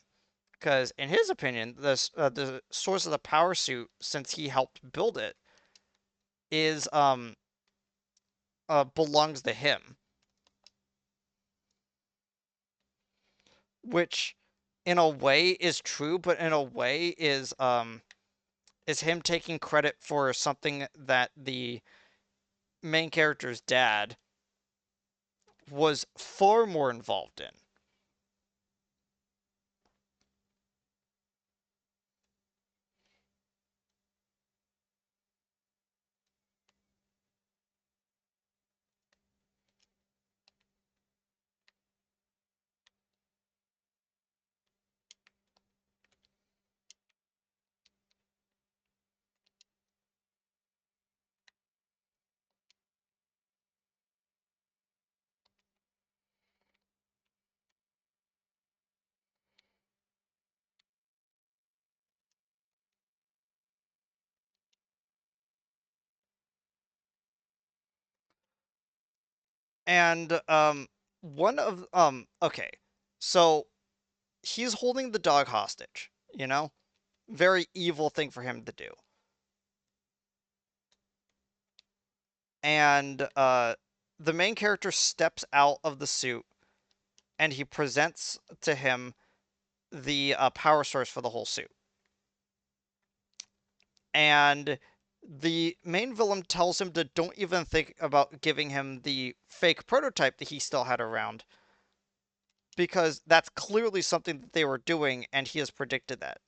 Because in his opinion, the source of the power suit, since he helped build it, is belongs to him, which in a way is true, but in a way is him taking credit for something that the main character's dad was far more involved in. And one of okay. So he's holding the dog hostage, you know? Very evil thing for him to do. And the main character steps out of the suit and he presents to him the power source for the whole suit. And the main villain tells him to don't even think about giving him the fake prototype that he still had around because that's clearly something that they were doing and he has predicted that.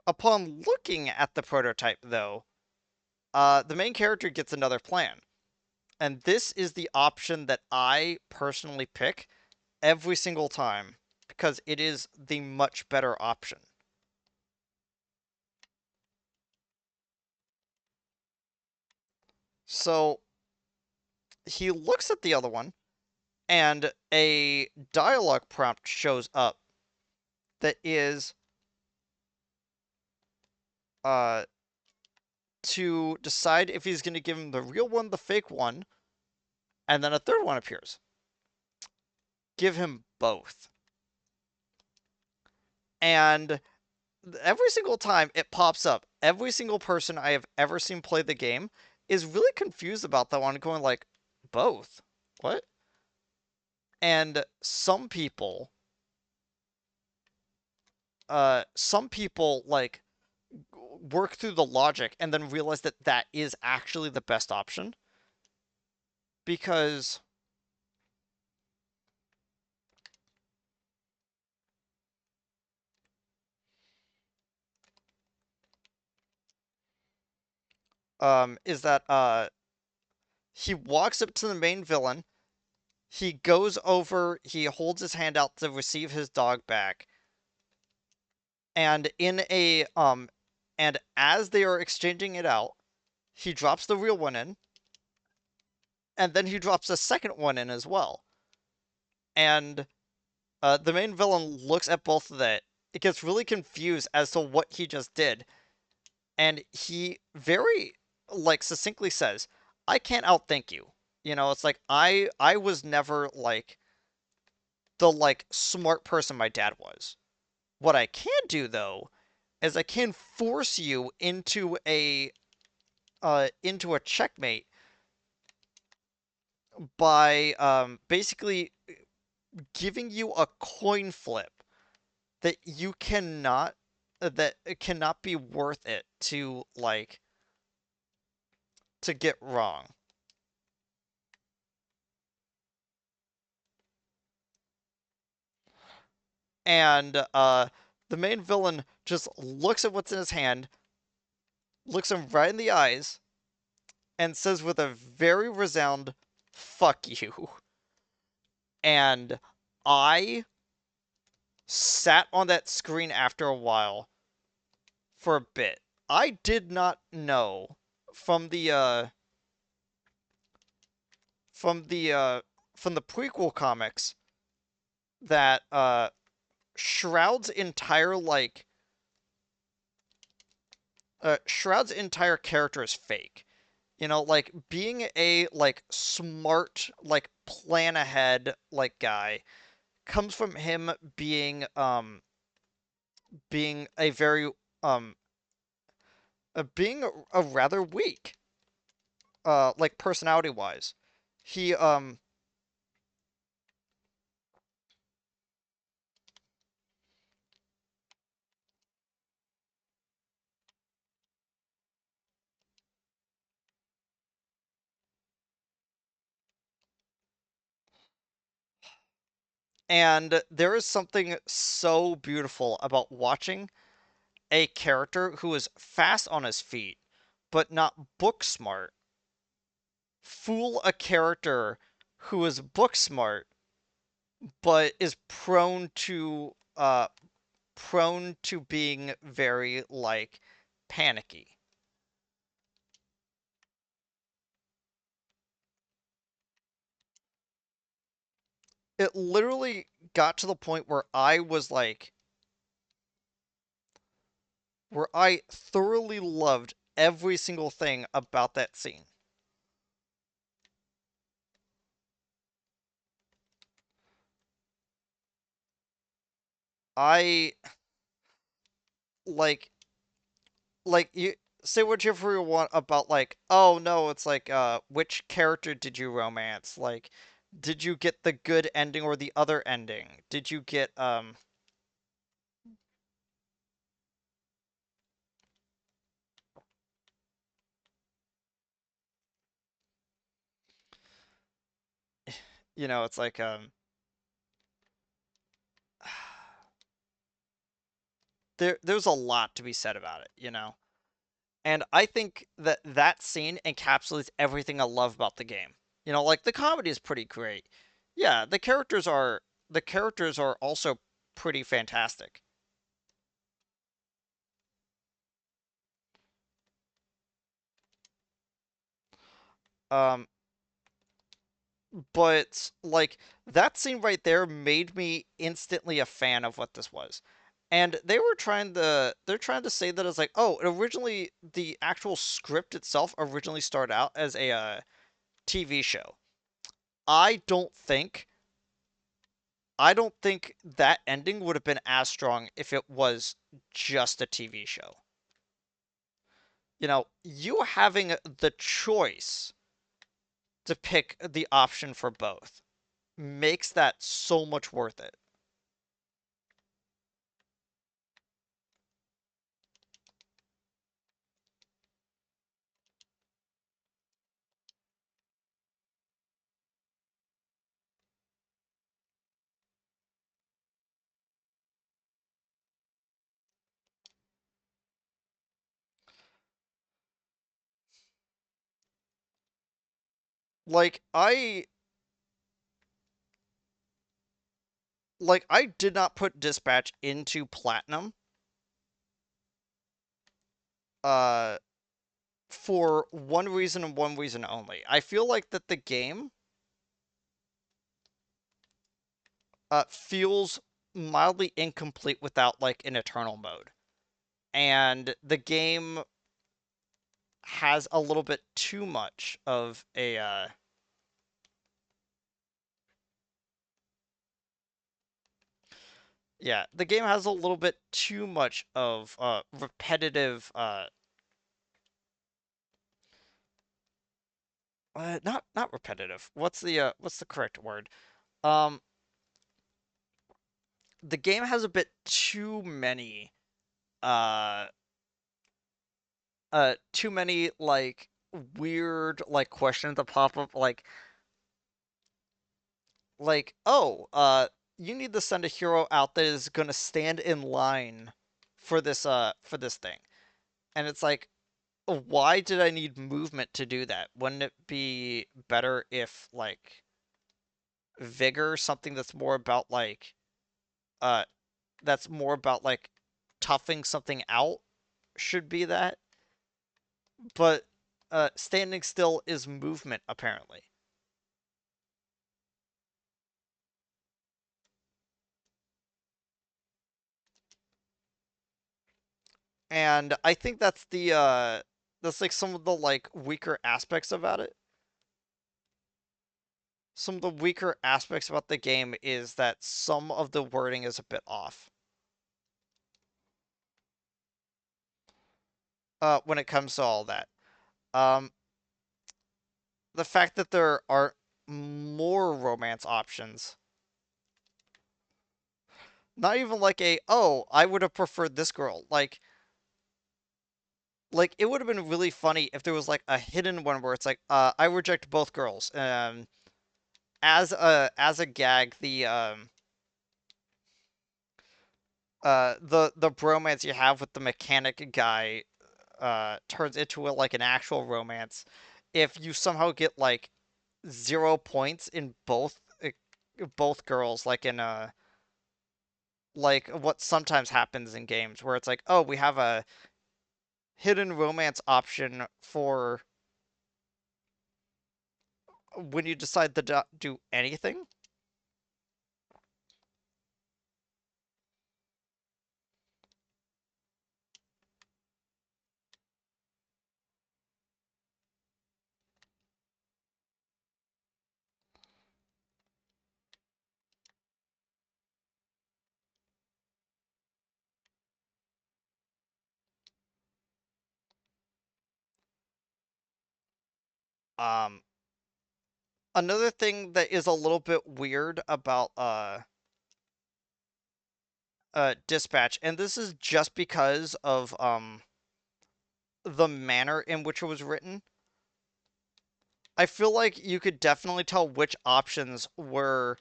Upon looking at the prototype, though, the main character gets another plan. And this is the option that I personally pick every single time because it is the much better option. So he looks at the other one, and a dialogue prompt shows up that is uh, to decide if he's going to give him the real one, the fake one, and then a third one appears. Give him both. And every single time it pops up, every single person I have ever seen play the game is really confused about that one, going like, both? What? And some people like work through the logic and then realize that that is actually the best option because is that he walks up to the main villain, he goes over, he holds his hand out to receive his dog back, and and as they are exchanging it out, he drops the real one in, and then he drops a second one in as well. And the main villain looks at both of that. It gets really confused as to what he just did, and he very like succinctly says, "I can't outthink you." It's like I was never like the like smart person my dad was. What I can do though is I can force you into a checkmate by basically giving you a coin flip that you cannot that it cannot be worth it to like to get wrong. And the main villain just looks at what's in his hand, looks him right in the eyes, and says with a very resound, "Fuck you." And I sat on that screen after a while for a bit. I did not know from the uh from the uh from the prequel comics that Shroud's entire like Shroud's entire character is fake. Like being a like smart, like plan ahead like guy comes from him being a very um being a rather weak like personality wise. He and there is something so beautiful about watching a character who is fast on his feet but not book smart fool a character who is book smart but is prone to being very like panicky. It literally got to the point where I thoroughly loved every single thing about that scene. I like you say whatever you want about like, oh no, it's like which character did you romance? Like did you get the good ending or the other ending? Did you get it's like there's a lot to be said about it. And I think that that scene encapsulates everything I love about the game. Like the comedy is pretty great. Yeah, the characters are also pretty fantastic. Um, but like that scene right there made me instantly a fan of what this was. And they're trying to say that it's like, oh, it originally the actual script itself originally started out as a TV show. I don't think I don't think that ending would have been as strong if it was just a TV show. You having the choice to pick the option for both makes that so much worth it. Like I did not put Dispatch into platinum uh for one reason and one reason only. I feel like that the game feels mildly incomplete without like an eternal mode. And the game has a little bit too much of a yeah, the game has a little bit too much of repetitive not repetitive. What's the correct word? Um the game has a bit too many uh too many like weird like questions that pop up oh you need to send a hero out that is gonna stand in line for this thing. And it's like, why did I need movement to do that? Wouldn't it be better if like vigor, something uh that's more about like toughing something out should be that? But standing still is movement apparently. And I think that's like some of the like weaker aspects about it. Some of the weaker aspects about the game is that some of the wording is a bit off. When it comes to all that. Um, the fact that there aren't more romance options. Not even like oh, I would have preferred this girl. Like it would have been really funny if there was like a hidden one where it's like, I reject both girls. As a gag, the bromance you have with the mechanic guy turns into like an actual romance if you somehow get like 0 points in both girls, like in like what sometimes happens in games where it's like, oh, we have a hidden romance option for when you decide to do anything. um Another thing that is a little bit weird about Dispatch, and this is just because of the manner in which it was written. I feel like you could definitely tell which options were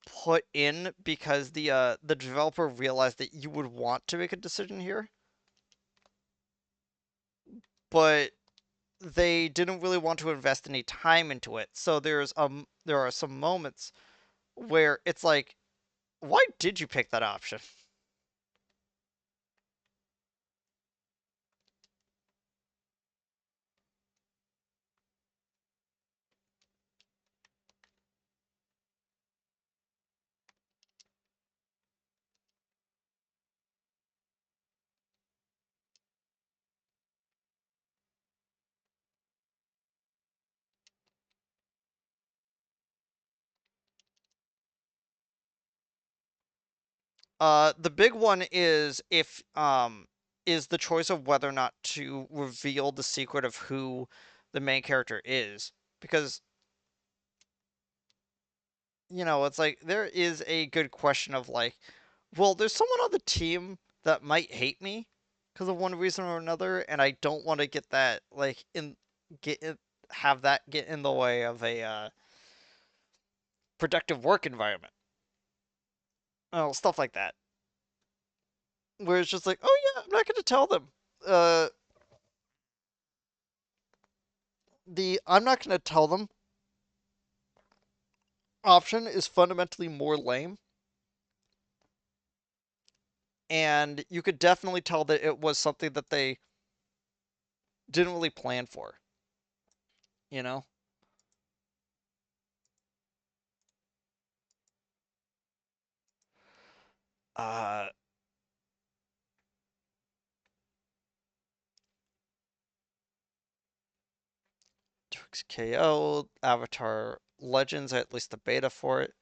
put in because the developer realized that you would want to make a decision here, but they didn't really want to invest any time into it. So there are some moments where it's like Why did you pick that option? The big one is the choice of whether or not to reveal the secret of who the main character is. Because, it's like there is a good question of like, well, there's someone on the team that might hate me because of one reason or another, and I don't want to get that like in get it, have that get in the way of a productive work environment. Oh, stuff like that. Where it's just like, oh yeah, I'm not going to tell them. Uh, the I'm not going to tell them option is fundamentally more lame, and you could definitely tell that it was something that they didn't really plan for. You know, uh, KO, Avatar Legends, at least the beta for it.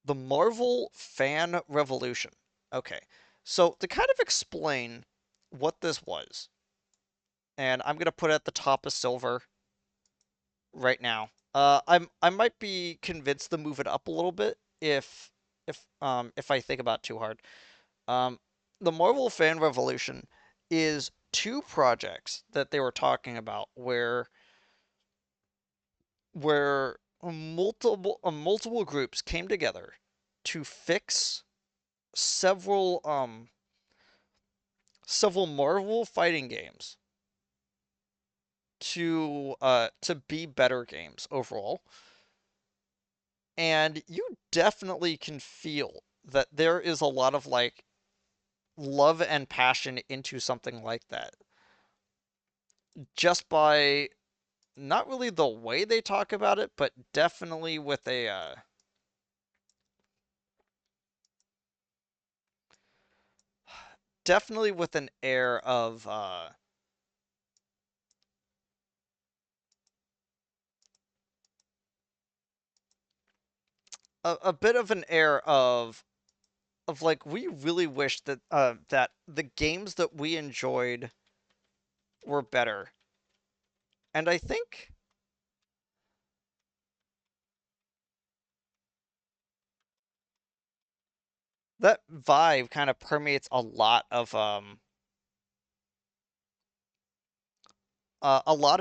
The Marvel Fan Revolution. Okay, so to kind of explain what this was, and I'm gonna put it at the top of silver right now. I might be convinced to move it up a little bit if I think about it too hard. Um, the Marvel Fan Revolution is two projects that they were talking about where multiple groups came together to fix several several Marvel fighting games to be better games overall. And you definitely can feel that there is a lot of like love and passion into something like that just by not really the way they talk about it, but definitely with an air of a bit of an air of like we really wish that that the games that we enjoyed were better. And I think that vibe kind of permeates a lot of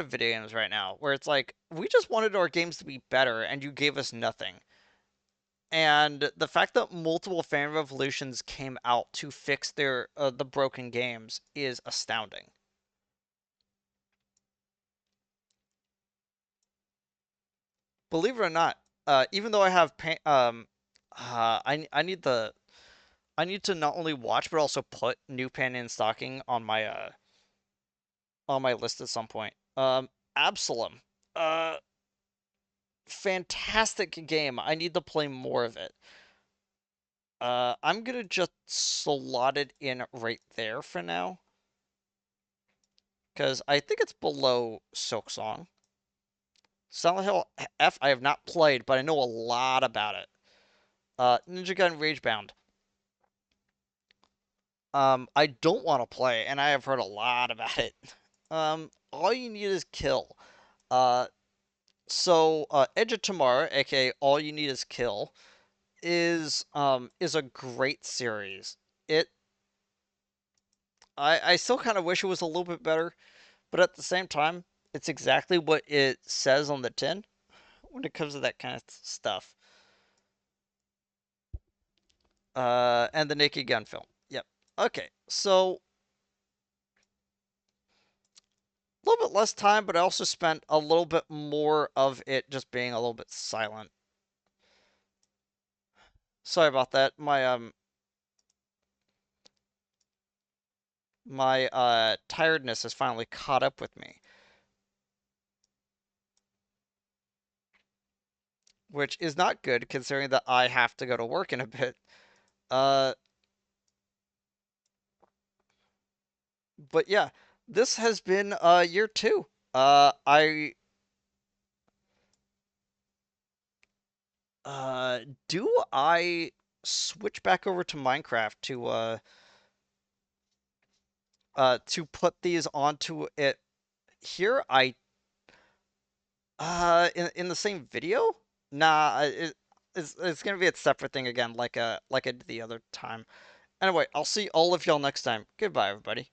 video games right now, where it's like we just wanted our games to be better, and you gave us nothing. And the fact that multiple fan revolutions came out to fix the broken games is astounding. Believe it or not, even though I have I need to not only watch but also put new Pan in stocking on my list at some point. Absalom, uh, fantastic game. I need to play more of it. I'm gonna just slot it in right there for now because I think it's below Silksong. Silent Hill F I have not played, but I know a lot about it. Ninja Gaiden Ragebound. I don't want to play, and I have heard a lot about it. All you need is kill. Uh, Edge of Tomorrow, aka All You Need Is Kill, is a great series. I still kind of wish it was a little bit better, but at the same time, it's exactly what it says on the tin when it comes to that kind of stuff. And the Naked Gun film. Yep. Okay, so a little bit less time, but I also spent a little bit more of it just being a little bit silent. Sorry about that. My tiredness has finally caught up with me, which is not good considering that I have to go to work in a bit. Uh, but yeah, this has been year two. I uh do I switch back over to Minecraft to put these onto it here? I in the same video? Nah, it's gonna be a separate thing again, like I did the other time. Anyway, I'll see all of y'all next time. Goodbye, everybody.